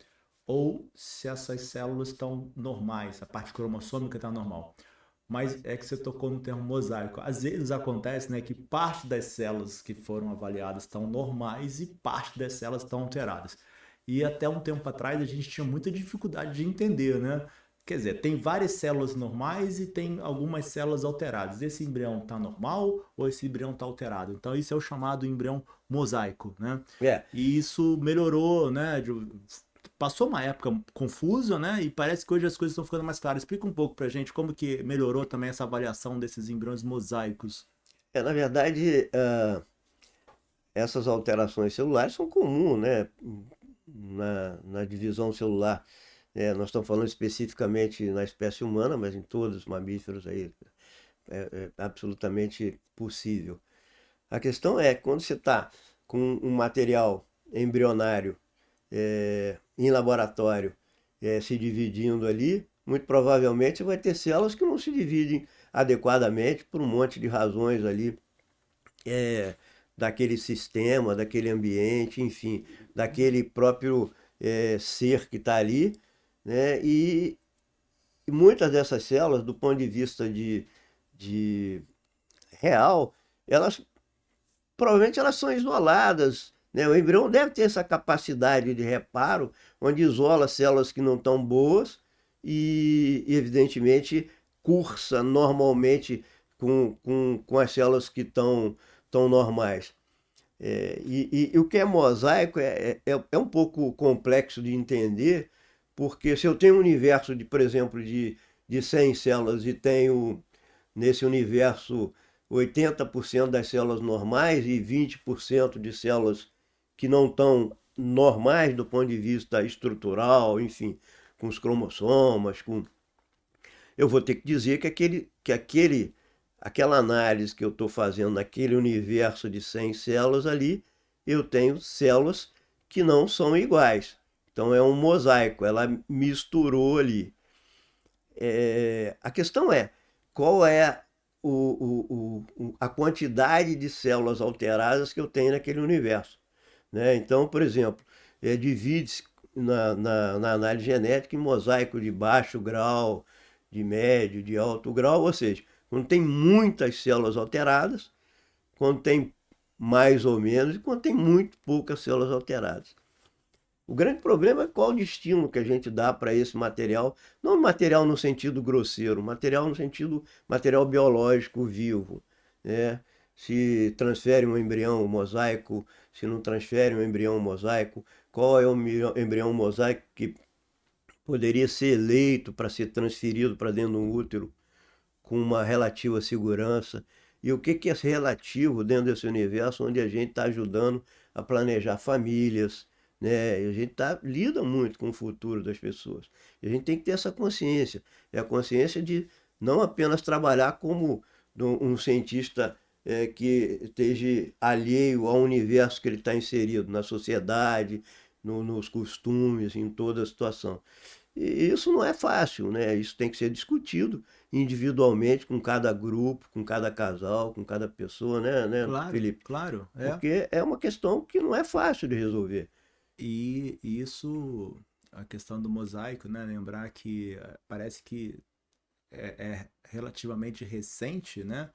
ou se essas células estão normais, a parte cromossômica está normal. Mas é que você tocou no termo mosaico. Às vezes acontece, né, que parte das células que foram avaliadas estão normais e parte das células estão alteradas. E até um tempo atrás a gente tinha muita dificuldade de entender, né? Quer dizer, tem várias células normais e tem algumas células alteradas. Esse embrião está normal ou esse embrião está alterado? Então isso é o chamado embrião mosaico, né? É, E isso melhorou, né? Passou uma época confusa, né? E parece que hoje as coisas estão ficando mais claras. Explica um pouco pra gente como que melhorou também essa avaliação desses embriões mosaicos. na verdade, essas alterações celulares são comuns, né? Na divisão celular. Nós estamos falando especificamente na espécie humana, mas em todos os mamíferos aí é absolutamente possível. A questão é, quando você está com um material embrionário em laboratório se dividindo ali, muito provavelmente vai ter células que não se dividem adequadamente por um monte de razões ali é, daquele sistema, daquele ambiente, enfim, daquele próprio ser que está ali, né? E muitas dessas células, do ponto de vista de real, elas provavelmente elas são isoladas, né? O embrião deve ter essa capacidade de reparo, onde isola células que não estão boas e, evidentemente, cursa normalmente com as células que estão normais. E o que é mosaico é um pouco complexo de entender, porque se eu tenho um universo, por exemplo, de 100 células e tenho nesse universo 80% das células normais e 20% de células que não estão normais do ponto de vista estrutural, enfim, com os cromossomas, eu vou ter que dizer aquela análise que eu estou fazendo naquele universo de 100 células ali, eu tenho células que não são iguais. Então é um mosaico, ela misturou ali. A questão é, qual é a quantidade de células alteradas que eu tenho naquele universo, né? Então, por exemplo, divide-se na análise genética em mosaico de baixo grau, de médio, de alto grau, ou seja, quando tem muitas células alteradas, quando tem mais ou menos e quando tem muito poucas células alteradas. O grande problema é qual o destino que a gente dá para esse material, não material no sentido grosseiro, material no sentido material biológico vivo, né? Se transfere um embrião mosaico, se não transfere um embrião mosaico, qual é o embrião mosaico que poderia ser eleito para ser transferido para dentro de um útero com uma relativa segurança, e o que é relativo dentro desse universo onde a gente está ajudando a planejar famílias, né? E a gente lida muito com o futuro das pessoas. E a gente tem que ter essa consciência. É a consciência de não apenas trabalhar como um cientista que esteja alheio ao universo que ele está inserido, na sociedade, nos costumes, em toda a situação. E isso não é fácil, né? Isso tem que ser discutido individualmente com cada grupo, com cada casal, com cada pessoa, né, Claro, Felipe? claro, é. Porque é uma questão que não é fácil de resolver. E isso, a questão do mosaico, né? Lembrar que parece que é relativamente recente, né?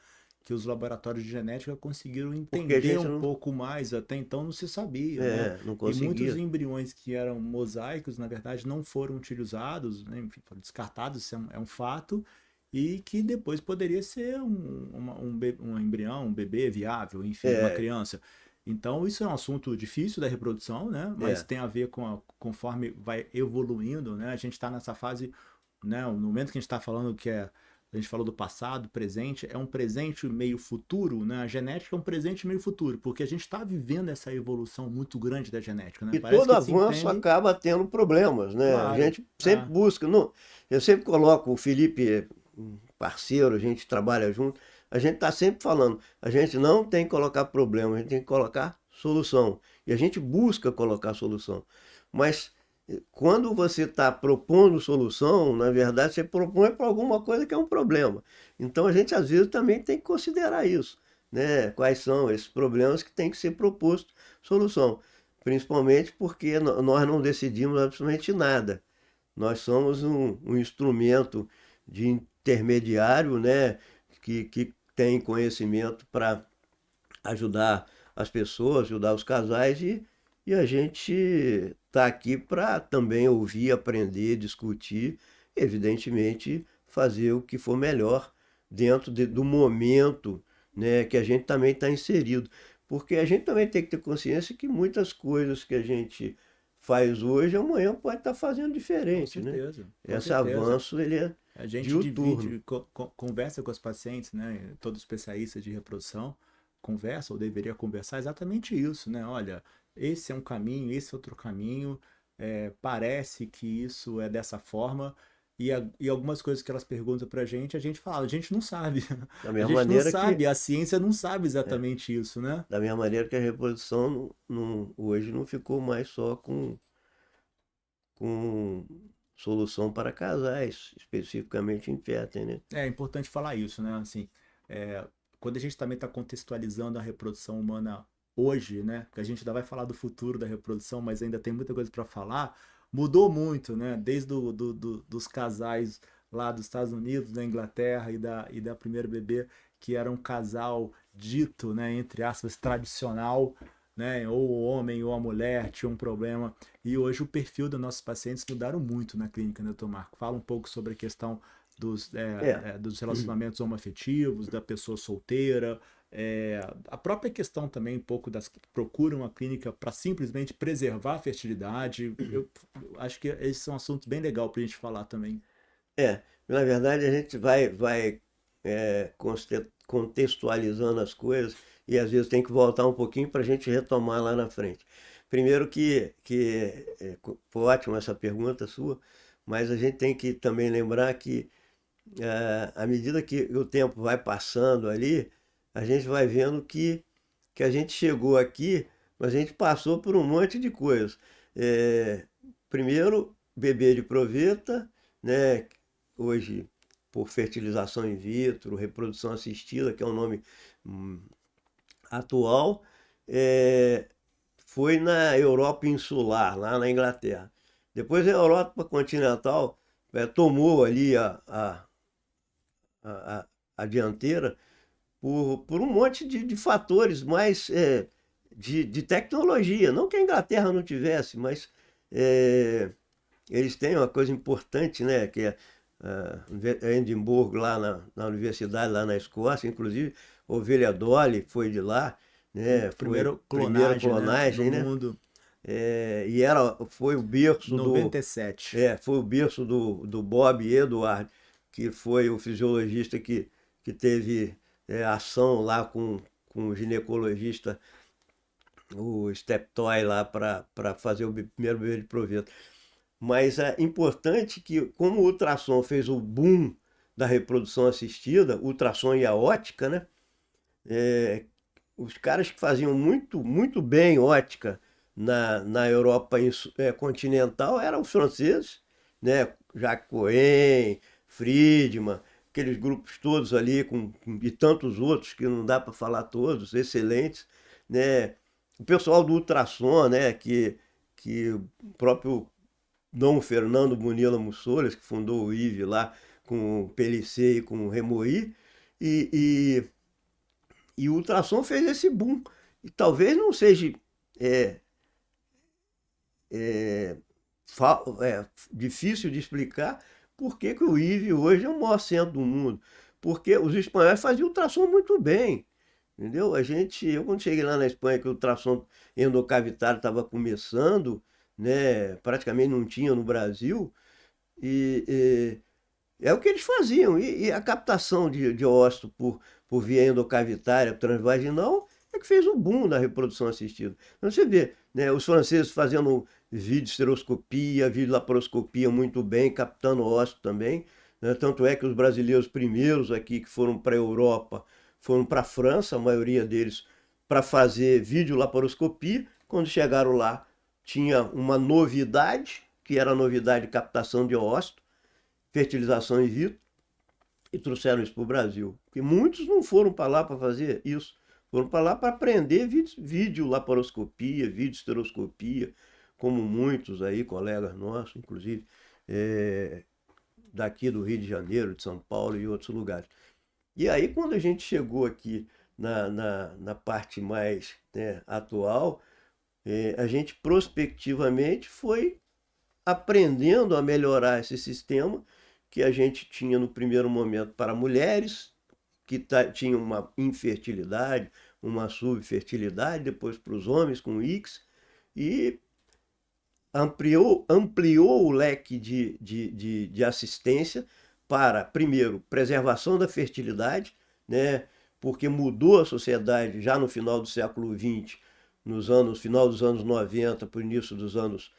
que os laboratórios de genética conseguiram Porque a entender gente um não, pouco mais, até então não se sabia, né? não E muitos conseguia. embriões que eram mosaicos, na verdade, não foram utilizados, né? Enfim, foram descartados, isso é um fato, e que depois poderia ser um embrião, um bebê viável, enfim, uma É, criança. Então, isso é um assunto difícil da reprodução, né? Mas é. tem a ver conforme vai evoluindo, né? A gente está nessa fase, né? No momento que a gente está falando a gente falou do passado, presente, é um presente meio futuro, né? A genética é um presente meio futuro, porque a gente está vivendo essa evolução muito grande da genética, né? E Parece todo que se avanço entende, acaba tendo problemas, né? A claro, gente sempre busca. Não, eu sempre coloco o Felipe, um parceiro, a gente trabalha junto, a gente está sempre falando, a gente não tem que colocar problema, a gente tem que colocar solução. E a gente busca colocar solução. Mas quando você está propondo solução, na verdade, você propõe para alguma coisa que é um problema. Então a gente às vezes também tem que considerar isso, né? Quais são esses problemas que tem que ser proposto solução. Principalmente porque nós não decidimos absolutamente nada. Nós somos um instrumento de intermediário, né, que tem conhecimento para ajudar as pessoas, ajudar os casais e a gente está aqui para também ouvir, aprender, discutir, evidentemente fazer o que for melhor dentro do momento, né, que a gente também está inserido. Porque a gente também tem que ter consciência que muitas coisas que a gente faz hoje, amanhã pode estar fazendo com diferente, né? certeza, com Esse certeza. avanço, ele é A gente diuturno. divide, conversa com os pacientes, né? Todo especialista de reprodução conversa ou deveria conversar exatamente isso, né? Olha, esse é um caminho, esse é outro caminho, parece que isso é dessa forma. E algumas coisas que elas perguntam pra a gente fala, a gente não sabe. Da A mesma gente não maneira que sabe, a ciência não sabe exatamente isso, né? Da mesma maneira que a reprodução hoje não ficou mais só com solução para casais, especificamente inférteis, né? É importante falar isso, né? Assim, é, quando a gente também está contextualizando a reprodução humana hoje, né? Que a gente ainda vai falar do futuro da reprodução, mas ainda tem muita coisa para falar. Mudou muito, né? Desde dos casais lá dos Estados Unidos, da Inglaterra e da primeira bebê, que era um casal dito, né? Entre aspas, tradicional, né? Ou o homem ou a mulher tinha um problema. E hoje o perfil dos nossos pacientes mudaram muito na clínica, né, Marco? Fala um pouco sobre a questão É, dos relacionamentos homoafetivos, da pessoa solteira, a própria questão também um pouco das que procuram a clínica para simplesmente preservar a fertilidade. Eu acho que esses são assuntos bem legais para a gente falar também. na verdade a gente vai contextualizando as coisas e às vezes tem que voltar um pouquinho para a gente retomar lá na frente. Primeiro foi ótima essa pergunta sua, mas a gente tem que também lembrar que à medida que o tempo vai passando ali, a gente vai vendo que a gente chegou aqui, mas a gente passou por um monte de coisas. É, primeiro, bebê de proveta, né? Hoje, por fertilização in vitro, reprodução assistida, que é o nome hum, atual, é, foi na Europa insular, lá na Inglaterra. Depois a Europa continental tomou ali a, a dianteira por um monte de fatores mais de tecnologia. Não que a Inglaterra não tivesse, mas é, eles têm uma coisa importante, né? Que é Edimburgo, lá na universidade, lá na Escócia, inclusive Ovelha Dolly foi de lá, né? Foi a Primeiro primeira clonagem, né, no clonagem, né? mundo, E foi o berço 97. foi o berço do Bob Edward, que foi o fisiologista que teve ação lá com o ginecologista, o Steptoe, lá para fazer o primeiro bebê de proveta. Mas é importante que, como o ultrassom fez o boom da reprodução assistida, ultrassom e a ótica, né? É, os caras que faziam muito, muito bem ótica na Europa continental eram os franceses, né? Jacques Cohen, Friedman, aqueles grupos todos ali, e tantos outros que não dá para falar todos, excelentes, né? O pessoal do ultrassom, né? Que o próprio Dom Fernando Munila Mussolles, que fundou o IVE lá com o PLC e com o Remoí, e E o ultrassom fez esse boom. E talvez não seja é, é, difícil de explicar por que que o IVE hoje é o maior centro do mundo. Porque os espanhóis faziam ultrassom muito bem. Entendeu? Eu quando cheguei lá na Espanha, que o ultrassom endocavitário estava começando, né, praticamente não tinha no Brasil, e é o que eles faziam. E a captação de ósseo por via endocavitária, transvaginal, é que fez o boom da reprodução assistida. Então você vê, né, os franceses fazendo videoestereoscopia, videolaparoscopia muito bem, captando ósseo também. Né? Tanto é que os brasileiros primeiros aqui que foram para a Europa, foram para a França, a maioria deles, para fazer videolaparoscopia. Quando chegaram lá, tinha uma novidade, que era a novidade de captação de ósseo, fertilização in vitro, e trouxeram isso para o Brasil. Porque muitos não foram para lá para fazer isso, foram para lá para aprender videolaparoscopia, videoestereoscopia, como muitos aí, colegas nossos, inclusive, daqui do Rio de Janeiro, de São Paulo e outros lugares. E aí, quando a gente chegou aqui na parte mais, né, atual, a gente prospectivamente foi aprendendo a melhorar esse sistema que a gente tinha no primeiro momento para mulheres que tinham uma infertilidade, uma subfertilidade, depois para os homens com X, e ampliou o leque de assistência para, primeiro, preservação da fertilidade, né? Porque mudou a sociedade já no final do século XX, final dos anos 90, para o início dos anos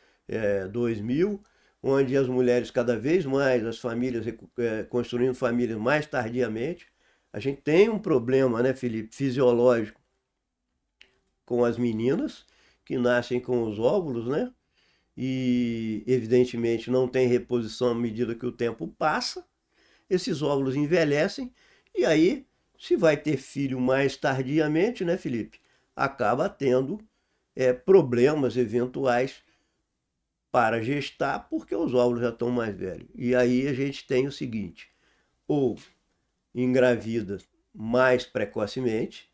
2000, onde as mulheres cada vez mais, as famílias construindo famílias mais tardiamente. A gente tem um problema, né, Felipe, fisiológico com as meninas que nascem com os óvulos, né? E evidentemente não tem reposição à medida que o tempo passa. Esses óvulos envelhecem e aí, se vai ter filho mais tardiamente, né, Felipe, acaba tendo problemas eventuais para gestar, porque os óvulos já estão mais velhos. E aí a gente tem o seguinte: ou engravida mais precocemente,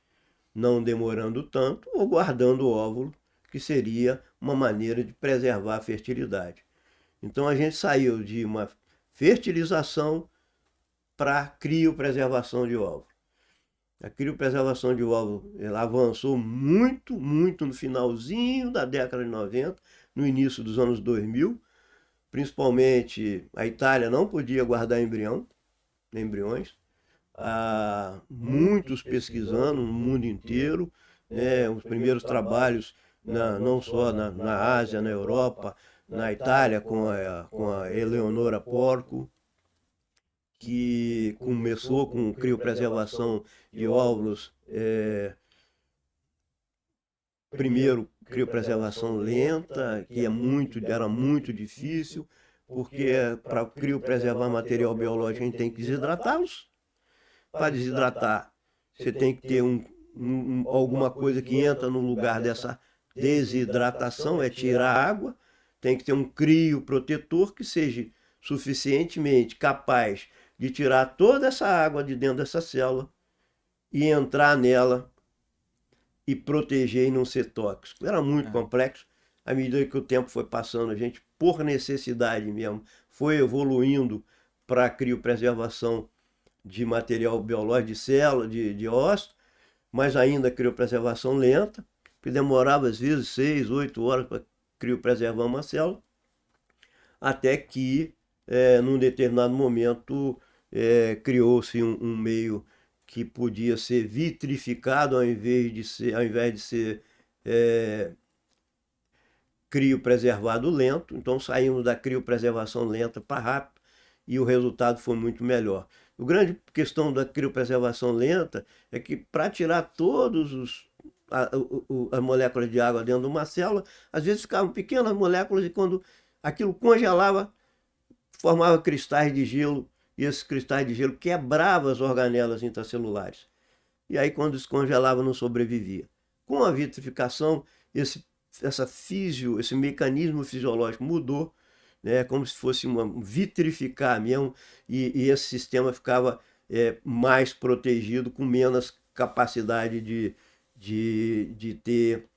não demorando tanto, ou guardando o óvulo, que seria uma maneira de preservar a fertilidade. Então a gente saiu de uma fertilização para criopreservação de óvulo. A criopreservação de óvulo ela avançou muito, muito no finalzinho da década de 90, no início dos anos 2000. Principalmente a Itália não podia guardar embriões. Há muitos pesquisando no mundo inteiro, né, os primeiros trabalhos não só na Ásia, na Europa, na Itália, com a Eleonora Porco, que começou com criopreservação de óvulos, primeiro criopreservação lenta, que era muito difícil, porque para criopreservar material biológico a gente tem que desidratá-los. Para desidratar, você tem que ter alguma coisa que entra no lugar dessa desidratação, é tirar a água. Tem que ter um crioprotetor que seja suficientemente capaz de tirar toda essa água de dentro dessa célula e entrar nela e proteger e não ser tóxico. Era muito complexo. À medida que o tempo foi passando, a gente, por necessidade mesmo, foi evoluindo para a criopreservação de material biológico, de célula, de ósseo, mas ainda criopreservação lenta, que demorava às vezes 6, 8 horas para criopreservar uma célula, até que, num determinado momento, criou-se um meio que podia ser vitrificado ao invés de ser criopreservado lento. Então saímos da criopreservação lenta para rápido e o resultado foi muito melhor. A grande questão da criopreservação lenta é que para tirar todos as moléculas de água dentro de uma célula, às vezes ficavam pequenas moléculas e quando aquilo congelava, formava cristais de gelo, e esses cristais de gelo quebravam as organelas intracelulares. E aí, quando descongelava, não sobrevivia. Com a vitrificação, esse mecanismo fisiológico mudou, né, como se fosse vitrificar mesmo, e esse sistema ficava mais protegido, com menos capacidade de ter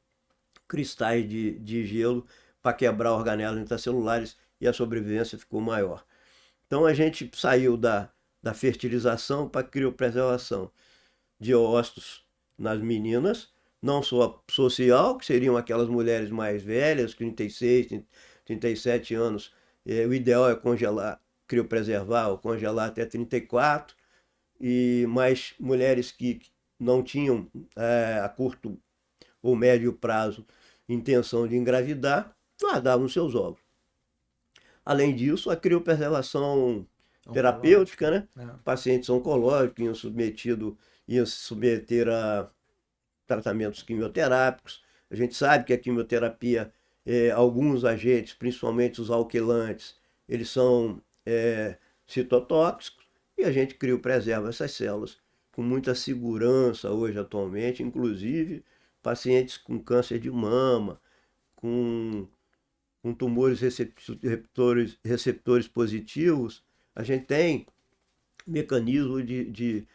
cristais de gelo para quebrar organelas intracelulares e a sobrevivência ficou maior. Então a gente saiu da fertilização para a criopreservação de óvulos nas meninas, não só social, que seriam aquelas mulheres mais velhas, 36, 37 anos. O ideal é congelar, criopreservar ou congelar até 34, e mais mulheres que não tinham a curto ou médio prazo intenção de engravidar, guardavam seus óvulos. Além disso, a criopreservação terapêutica, né? Pacientes oncológicos iam se submeter a tratamentos quimioterápicos. A gente sabe que a quimioterapia, alguns agentes, principalmente os alquilantes, eles são citotóxicos, e a gente criopreserva essas células com muita segurança hoje, atualmente, inclusive pacientes com câncer de mama, com tumores receptores positivos. A gente tem mecanismo de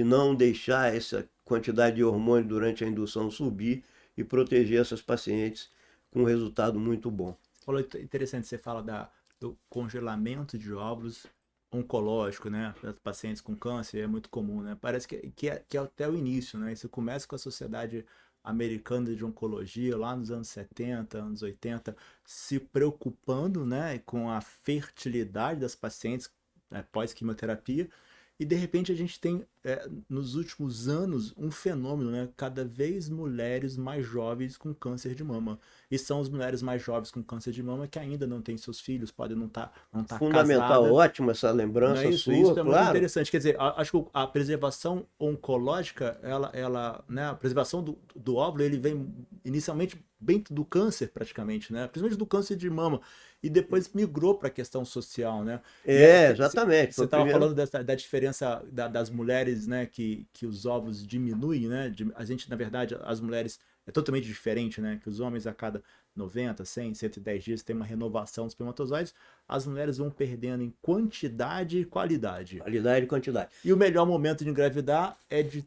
não deixar essa quantidade de hormônio durante a indução subir e proteger essas pacientes com um resultado muito bom. Falou interessante, você fala do congelamento de óvulos oncológico, né? Para pacientes com câncer é muito comum, né? Parece que é até o início, né? Isso começa com a Sociedade Americana de Oncologia, lá nos anos 70, anos 80, se preocupando, né, com a fertilidade das pacientes, né, pós-quimioterapia. E de repente a gente tem, nos últimos anos, um fenômeno, né? Cada vez mulheres mais jovens com câncer de mama. E são as mulheres mais jovens com câncer de mama que ainda não têm seus filhos, podem não tá Fundamental, casada. ótima essa Não lembrança é isso? sua, Isso é muito claro. interessante. Quer dizer, acho que a preservação oncológica, né, a preservação do óvulo, ele vem inicialmente bem do câncer, praticamente, né? Principalmente do câncer de mama. E depois migrou para a questão social, né? Exatamente. Você estava falando da diferença das mulheres, né? Que os ovos diminuem, né? A gente, na verdade, as mulheres é totalmente diferente, né? Que os homens a cada 90, 100, 110 dias tem uma renovação dos espermatozoides, as mulheres vão perdendo em quantidade e qualidade. Qualidade e quantidade. E o melhor momento de engravidar é de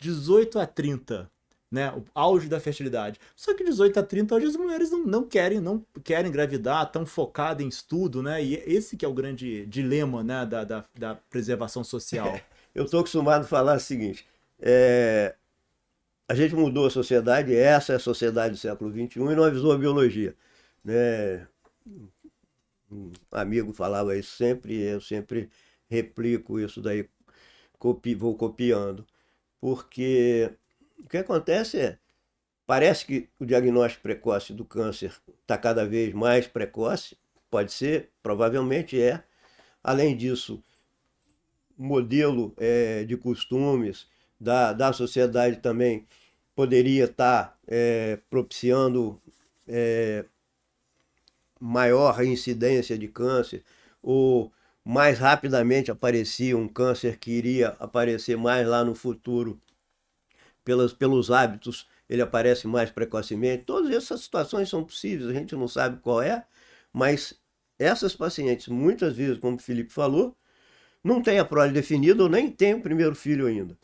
18 a 30, né? O auge da fertilidade. Só que 18 a 30 hoje as mulheres não querem engravidar, estão focadas em estudo, né? E esse que é o grande dilema, né, da preservação social. Eu estou acostumado a falar o seguinte, a gente mudou a sociedade, essa é a sociedade do século XXI, e não avisou a biologia, né? Um amigo falava isso sempre, eu sempre replico isso daí, vou copiando, porque o que acontece parece que o diagnóstico precoce do câncer está cada vez mais precoce, pode ser, provavelmente é. Além disso, o modelo de costumes da sociedade também poderia estar propiciando maior incidência de câncer, ou mais rapidamente aparecia um câncer que iria aparecer mais lá no futuro, pelos hábitos, ele aparece mais precocemente. Todas essas situações são possíveis, a gente não sabe qual é, mas essas pacientes, muitas vezes, como o Felipe falou, não têm a prole definida ou nem têm o primeiro filho ainda.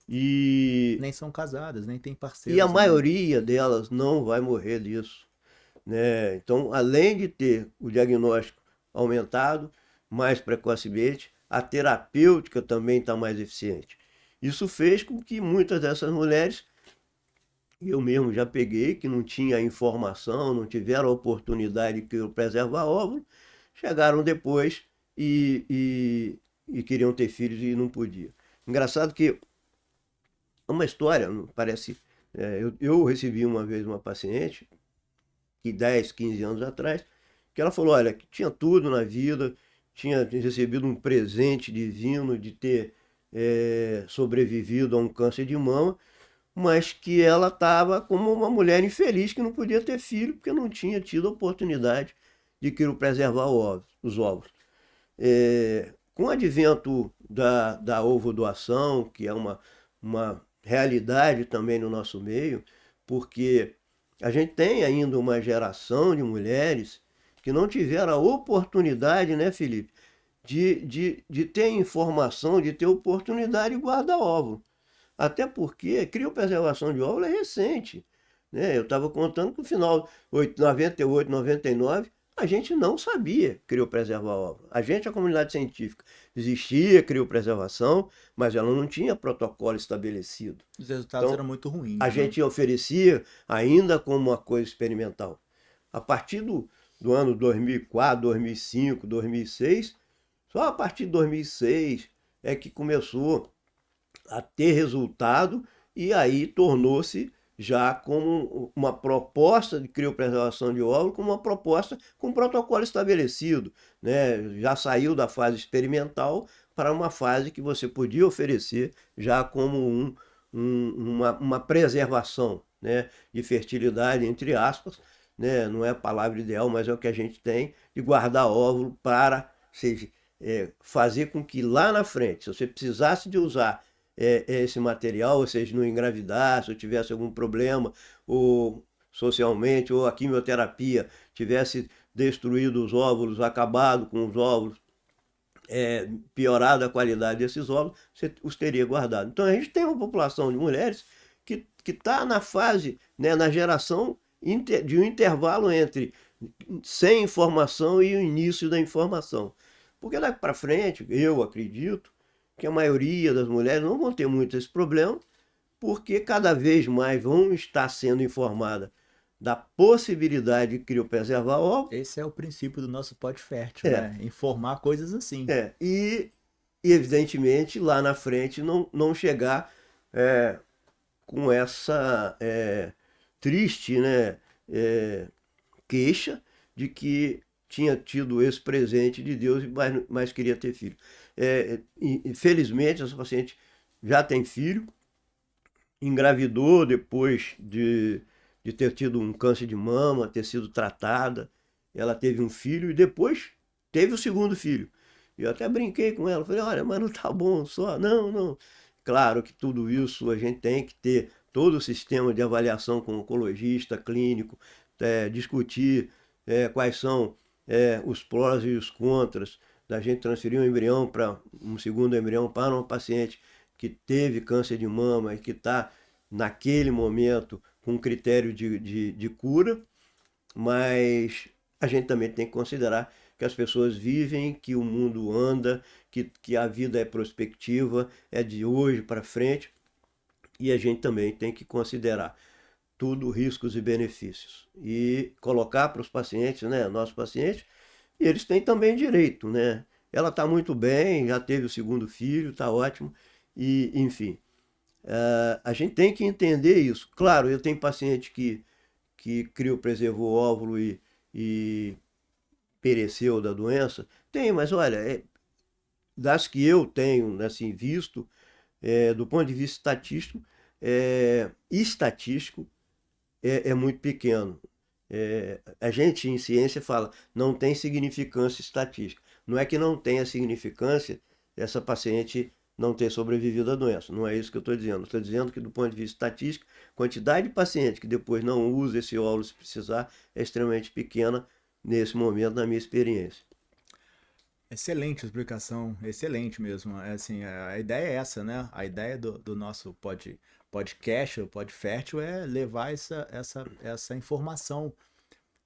Nem são casadas, nem têm parceiros. E a maioria delas não vai morrer disso, né? Então, além de ter o diagnóstico aumentado mais precocemente, a terapêutica também está mais eficiente. Isso fez com que muitas dessas mulheres, eu mesmo já peguei, que não tinha informação, não tiveram a oportunidade de preservar óvulo, chegaram depois e queriam ter filhos e não podiam. Engraçado que uma história, parece... eu recebi uma vez uma paciente, que 10, 15 anos atrás, que ela falou, olha, que tinha tudo na vida, tinha recebido um presente divino de ter sobrevivido a um câncer de mama, mas que ela estava como uma mulher infeliz que não podia ter filho porque não tinha tido a oportunidade de preservar os óvulos. Com o advento da ovodoação, que é uma realidade também no nosso meio, porque a gente tem ainda uma geração de mulheres que não tiveram a oportunidade, né, Felipe, de ter informação, de ter oportunidade de guardar óvulo. Até porque criopreservação de óvulo é recente, né? Eu estava contando que no final de 98, 99, a gente não sabia criopreservar óvulo. A gente, a comunidade científica, existia criopreservação, mas ela não tinha protocolo estabelecido. Os resultados Então, eram muito a ruins, né? gente oferecia ainda como uma coisa experimental. A partir do ano 2004, 2005, 2006, só a partir de 2006 é que começou a ter resultado e aí tornou-se já como uma proposta de criopreservação de óvulo, como uma proposta com um protocolo estabelecido, né? Já saiu da fase experimental para uma fase que você podia oferecer já como uma preservação, né? De fertilidade, entre aspas, né? Não é a palavra ideal, mas é o que a gente tem, de guardar óvulo para, seja, fazer com que lá na frente, se você precisasse de usar esse material, ou seja, não engravidasse, ou tivesse algum problema, ou socialmente, ou a quimioterapia tivesse destruído os óvulos, acabado com os óvulos, piorado a qualidade desses óvulos, você os teria guardado. Então a gente tem uma população de mulheres que está na fase, né, na geração de um intervalo entre sem informação e o início da informação. Porque daqui para frente, eu acredito que a maioria das mulheres não vão ter muito esse problema, porque cada vez mais vão estar sendo informadas da possibilidade de criopreservar óvulos. Esse é o princípio do nosso Pod Fértil, É, né? Informar coisas assim. e evidentemente lá na frente não chegar é, com essa triste, né, é, queixa de que tinha tido esse presente de Deus e mais queria ter filho. Infelizmente, essa paciente já tem filho, engravidou depois de ter tido um câncer de mama, ter sido tratada. Ela teve um filho e depois teve o segundo filho. Eu até brinquei com ela, falei, olha, mas não tá bom só. Não, não. Claro que tudo isso a gente tem que ter todo o sistema de avaliação com oncologista, clínico, discutir quais são os prós e os contras da gente transferir um embrião para um segundo embrião para uma paciente que teve câncer de mama e que está naquele momento com critério de cura, mas a gente também tem que considerar que as pessoas vivem, que o mundo anda, que a vida é prospectiva, é de hoje para frente, e a gente também tem que considerar tudo riscos e benefícios e colocar para os pacientes, né, nossos pacientes, e eles têm também direito, né? Ela está muito bem, já teve o segundo filho, está ótimo, e enfim, a gente tem que entender isso. Claro, eu tenho paciente que criopreservou o óvulo e pereceu da doença, tem, mas olha, das que eu tenho assim visto, do ponto de vista estatístico é muito pequeno. A gente em ciência fala, não tem significância estatística. Não é que não tenha significância essa paciente não ter sobrevivido à doença. Não é isso que eu estou dizendo. Estou dizendo que do ponto de vista estatístico, a quantidade de paciente que depois não usa esse óvulo se precisar é extremamente pequena nesse momento, na minha experiência. Excelente explicação, excelente mesmo. É assim, a ideia é essa, né? A ideia do nosso podcast, o Pod Fértil, é levar essa informação,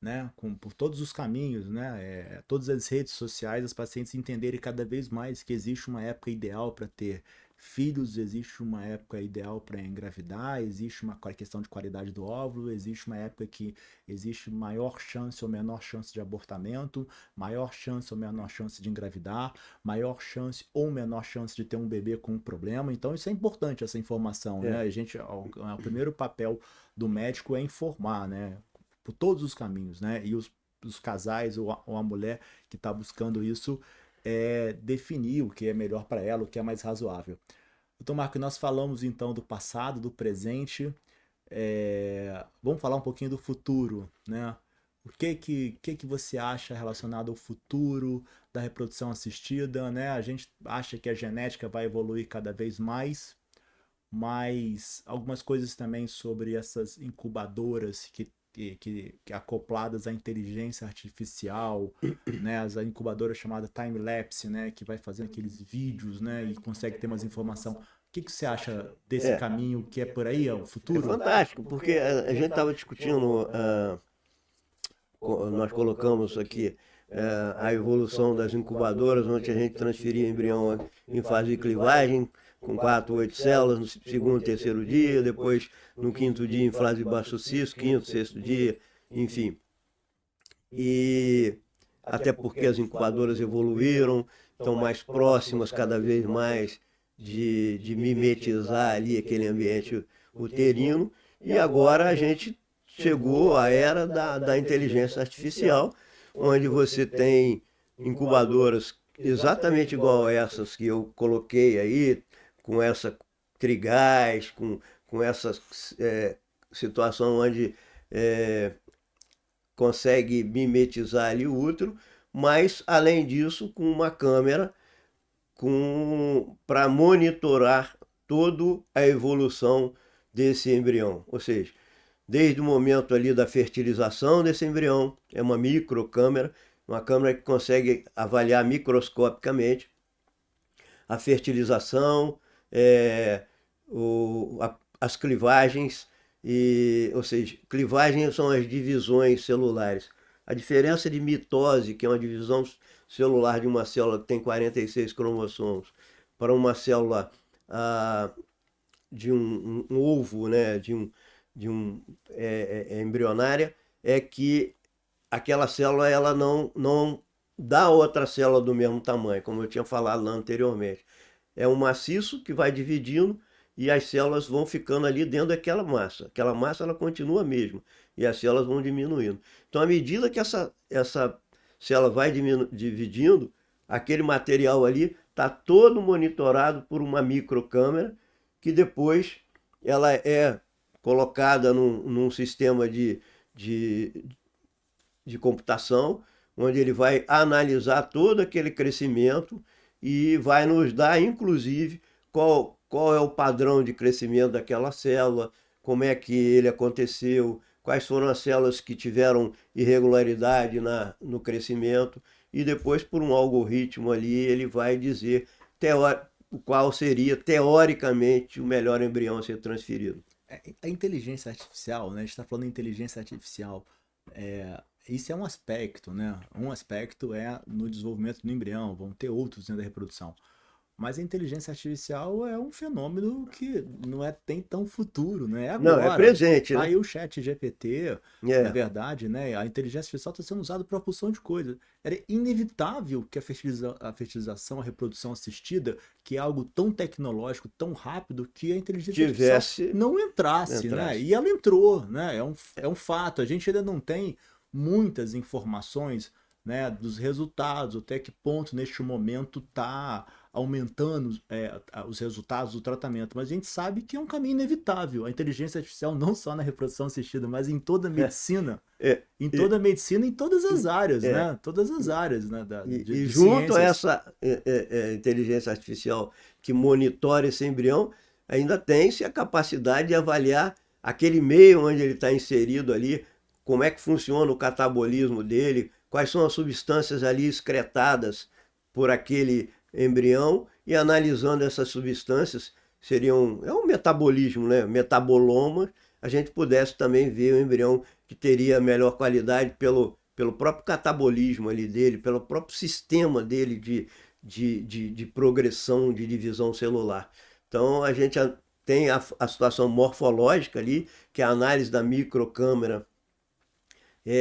né? Por todos os caminhos, né? Todas as redes sociais, os pacientes entenderem cada vez mais que existe uma época ideal para ter filhos, existe uma época ideal para engravidar, existe uma questão de qualidade do óvulo, existe uma época que existe maior chance ou menor chance de abortamento, maior chance ou menor chance de engravidar, maior chance ou menor chance de ter um bebê com um problema. Então isso é importante, essa informação, né? É, O primeiro papel do médico é informar, né? Por todos os caminhos, né? E os casais ou a mulher que está buscando isso definir o que é melhor para ela, o que é mais razoável. Então, Marco, nós falamos então do passado, do presente. Vamos falar um pouquinho do futuro, né? O que você acha relacionado ao futuro da reprodução assistida, né? A gente acha que a genética vai evoluir cada vez mais, mas algumas coisas também sobre essas incubadoras que acopladas à inteligência artificial, né, as incubadoras chamadas time lapse, né, que vai fazendo aqueles vídeos, né, e consegue ter mais informação que você acha desse É, caminho que é por aí, é o é futuro? fantástico, porque a gente estava discutindo, nós colocamos aqui a evolução das incubadoras, onde a gente transferia embrião em fase de clivagem, com 4, 8 células, no segundo, terceiro dia, depois no quinto dia em fase de baixo cisto, quinto, sexto dia, enfim. E até porque as incubadoras evoluíram, estão mais próximas cada vez mais de mimetizar ali aquele ambiente uterino, e agora a gente chegou à era da inteligência artificial, onde você tem incubadoras exatamente igual a essas que eu coloquei aí, com essa trigás, com essa situação onde é, consegue mimetizar ali o útero, mas além disso com uma câmera para monitorar toda a evolução desse embrião, ou seja, desde o momento ali da fertilização desse embrião, é uma microcâmera, uma câmera que consegue avaliar microscopicamente a fertilização, as clivagens, ou seja, clivagens são as divisões celulares. A diferença de mitose, que é uma divisão celular de uma célula que tem 46 cromossomos, para uma célula de um ovo, né, embrionária, é que aquela célula ela não dá outra célula do mesmo tamanho, como eu tinha falado lá anteriormente. É um maciço que vai dividindo e as células vão ficando ali dentro daquela massa. Aquela massa ela continua a mesma e as células vão diminuindo. Então, à medida que essa célula vai dividindo, aquele material ali está todo monitorado por uma microcâmera que depois ela é colocada num sistema de computação, onde ele vai analisar todo aquele crescimento e vai nos dar, inclusive, qual é o padrão de crescimento daquela célula, como é que ele aconteceu, quais foram as células que tiveram irregularidade no crescimento, e depois, por um algoritmo ali, ele vai dizer qual seria, teoricamente, o melhor embrião a ser transferido. A inteligência artificial, né? A gente está falando de inteligência artificial. Isso é um aspecto, né? Um aspecto é no desenvolvimento do embrião, vão ter outros dentro da reprodução. Mas a inteligência artificial é um fenômeno que tem tão futuro, né? É Não, é agora. presente, Tá né? aí o chat GPT, na verdade, né? A inteligência artificial está sendo usada para uma porção de coisas. Era inevitável que a fertilização, a reprodução assistida, que é algo tão tecnológico, tão rápido, que a inteligência artificial não entrasse, né? E ela entrou, né? É um fato. A gente ainda não tem muitas informações, né, dos resultados, até que ponto neste momento está aumentando os resultados do tratamento, mas a gente sabe que é um caminho inevitável. A inteligência artificial não só na reprodução assistida, mas em toda a medicina, em todas as áreas, né? Todas as áreas, né? E junto a essa inteligência artificial que monitora esse embrião, ainda tem-se a capacidade de avaliar aquele meio onde ele está inserido ali, como é que funciona o catabolismo dele, quais são as substâncias ali excretadas por aquele embrião, e analisando essas substâncias, é um metabolismo, né? Metaboloma, a gente pudesse também ver o embrião que teria melhor qualidade pelo próprio catabolismo ali dele, pelo próprio sistema dele de progressão, de divisão celular. Então a gente tem a situação morfológica ali, que é a análise da microcâmera,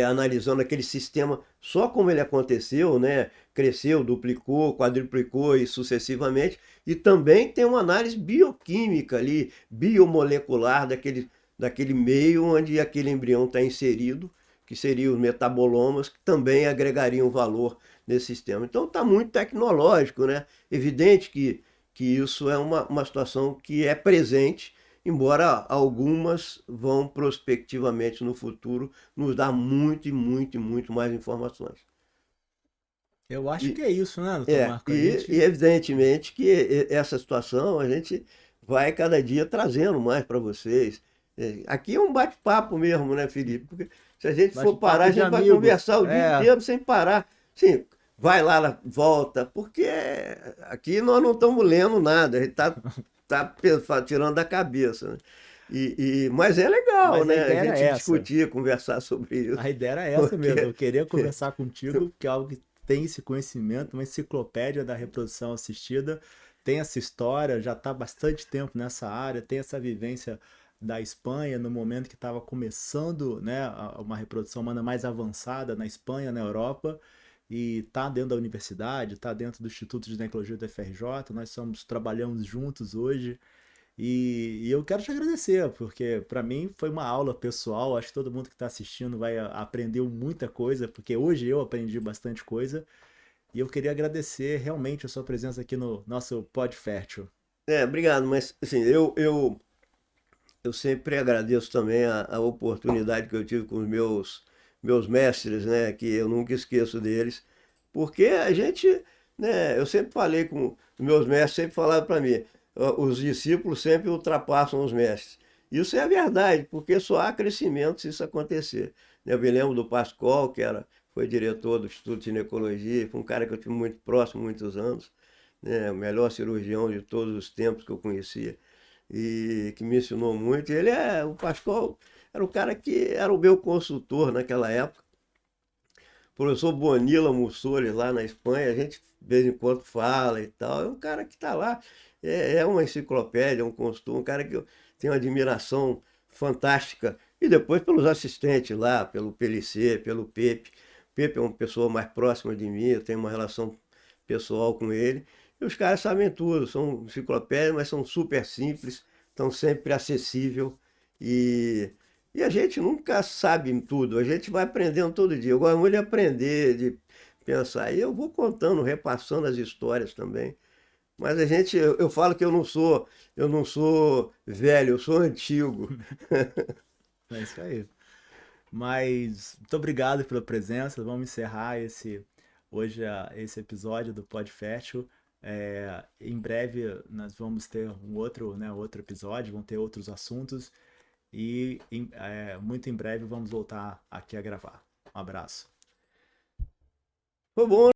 analisando aquele sistema só como ele aconteceu, né? Cresceu, duplicou, quadruplicou e sucessivamente. E também tem uma análise bioquímica ali, biomolecular daquele meio onde aquele embrião está inserido, que seriam os metabolomas, que também agregariam valor nesse sistema. Então está muito tecnológico, né? Evidente que isso é uma situação que é presente, embora algumas vão prospectivamente no futuro nos dar muito e muito e muito mais informações. Eu acho que é isso, né, doutor Marco? E evidentemente que essa situação a gente vai cada dia trazendo mais para vocês. Aqui é um bate-papo mesmo, né, Felipe? Porque se a gente for parar, a gente vai conversar o dia inteiro sem parar. Sim, vai lá, volta, porque aqui nós não estamos lendo nada, a gente está tá tirando da cabeça, né? Mas é legal, Mas a né? A ideia era gente essa. discutir, conversar sobre isso. A ideia era essa mesmo. Porque Eu queria conversar contigo, que é algo que tem esse conhecimento, uma enciclopédia da reprodução assistida, tem essa história, já está há bastante tempo nessa área, tem essa vivência da Espanha no momento que estava começando, né, uma reprodução humana mais avançada na Espanha, na Europa, e está dentro da universidade, está dentro do Instituto de Ginecologia da FRJ. Nós trabalhamos juntos hoje. E eu quero te agradecer, porque para mim foi uma aula pessoal. Acho que todo mundo que está assistindo vai aprender muita coisa, porque hoje eu aprendi bastante coisa. E eu queria agradecer realmente a sua presença aqui no nosso Pod Fértil. obrigado, mas assim, eu sempre agradeço também a oportunidade que eu tive com os meus mestres, né, que eu nunca esqueço deles, porque a gente, né, eu sempre falei com os meus mestres, sempre falavam para mim, os discípulos sempre ultrapassam os mestres. Isso é verdade, porque só há crescimento se isso acontecer. Eu me lembro do Pascoal, foi diretor do Instituto de Ginecologia, foi um cara que eu tive muito próximo, muitos anos, né, o melhor cirurgião de todos os tempos que eu conhecia e que me ensinou muito. O Pascoal era o cara que era o meu consultor naquela época. O professor Bonilla Mussoli lá na Espanha, a gente de vez em quando fala e tal. É um cara que está lá, é uma enciclopédia, um consultor, um cara que eu tenho uma admiração fantástica. E depois pelos assistentes lá, pelo PLC, pelo Pepe. O Pepe é uma pessoa mais próxima de mim, eu tenho uma relação pessoal com ele. E os caras sabem tudo, são enciclopédias, mas são super simples, estão sempre acessível e, e a gente nunca sabe tudo, a gente vai aprendendo todo dia. Eu gosto muito de aprender, de pensar, e eu vou contando, repassando as histórias também. Mas eu falo que eu não sou velho, eu sou antigo. É isso aí. Mas muito obrigado pela presença. Vamos encerrar esse episódio do Pod Fértil. Em breve nós vamos ter outro episódio, vão ter outros assuntos e muito em breve vamos voltar aqui a gravar. Um abraço. Foi bom.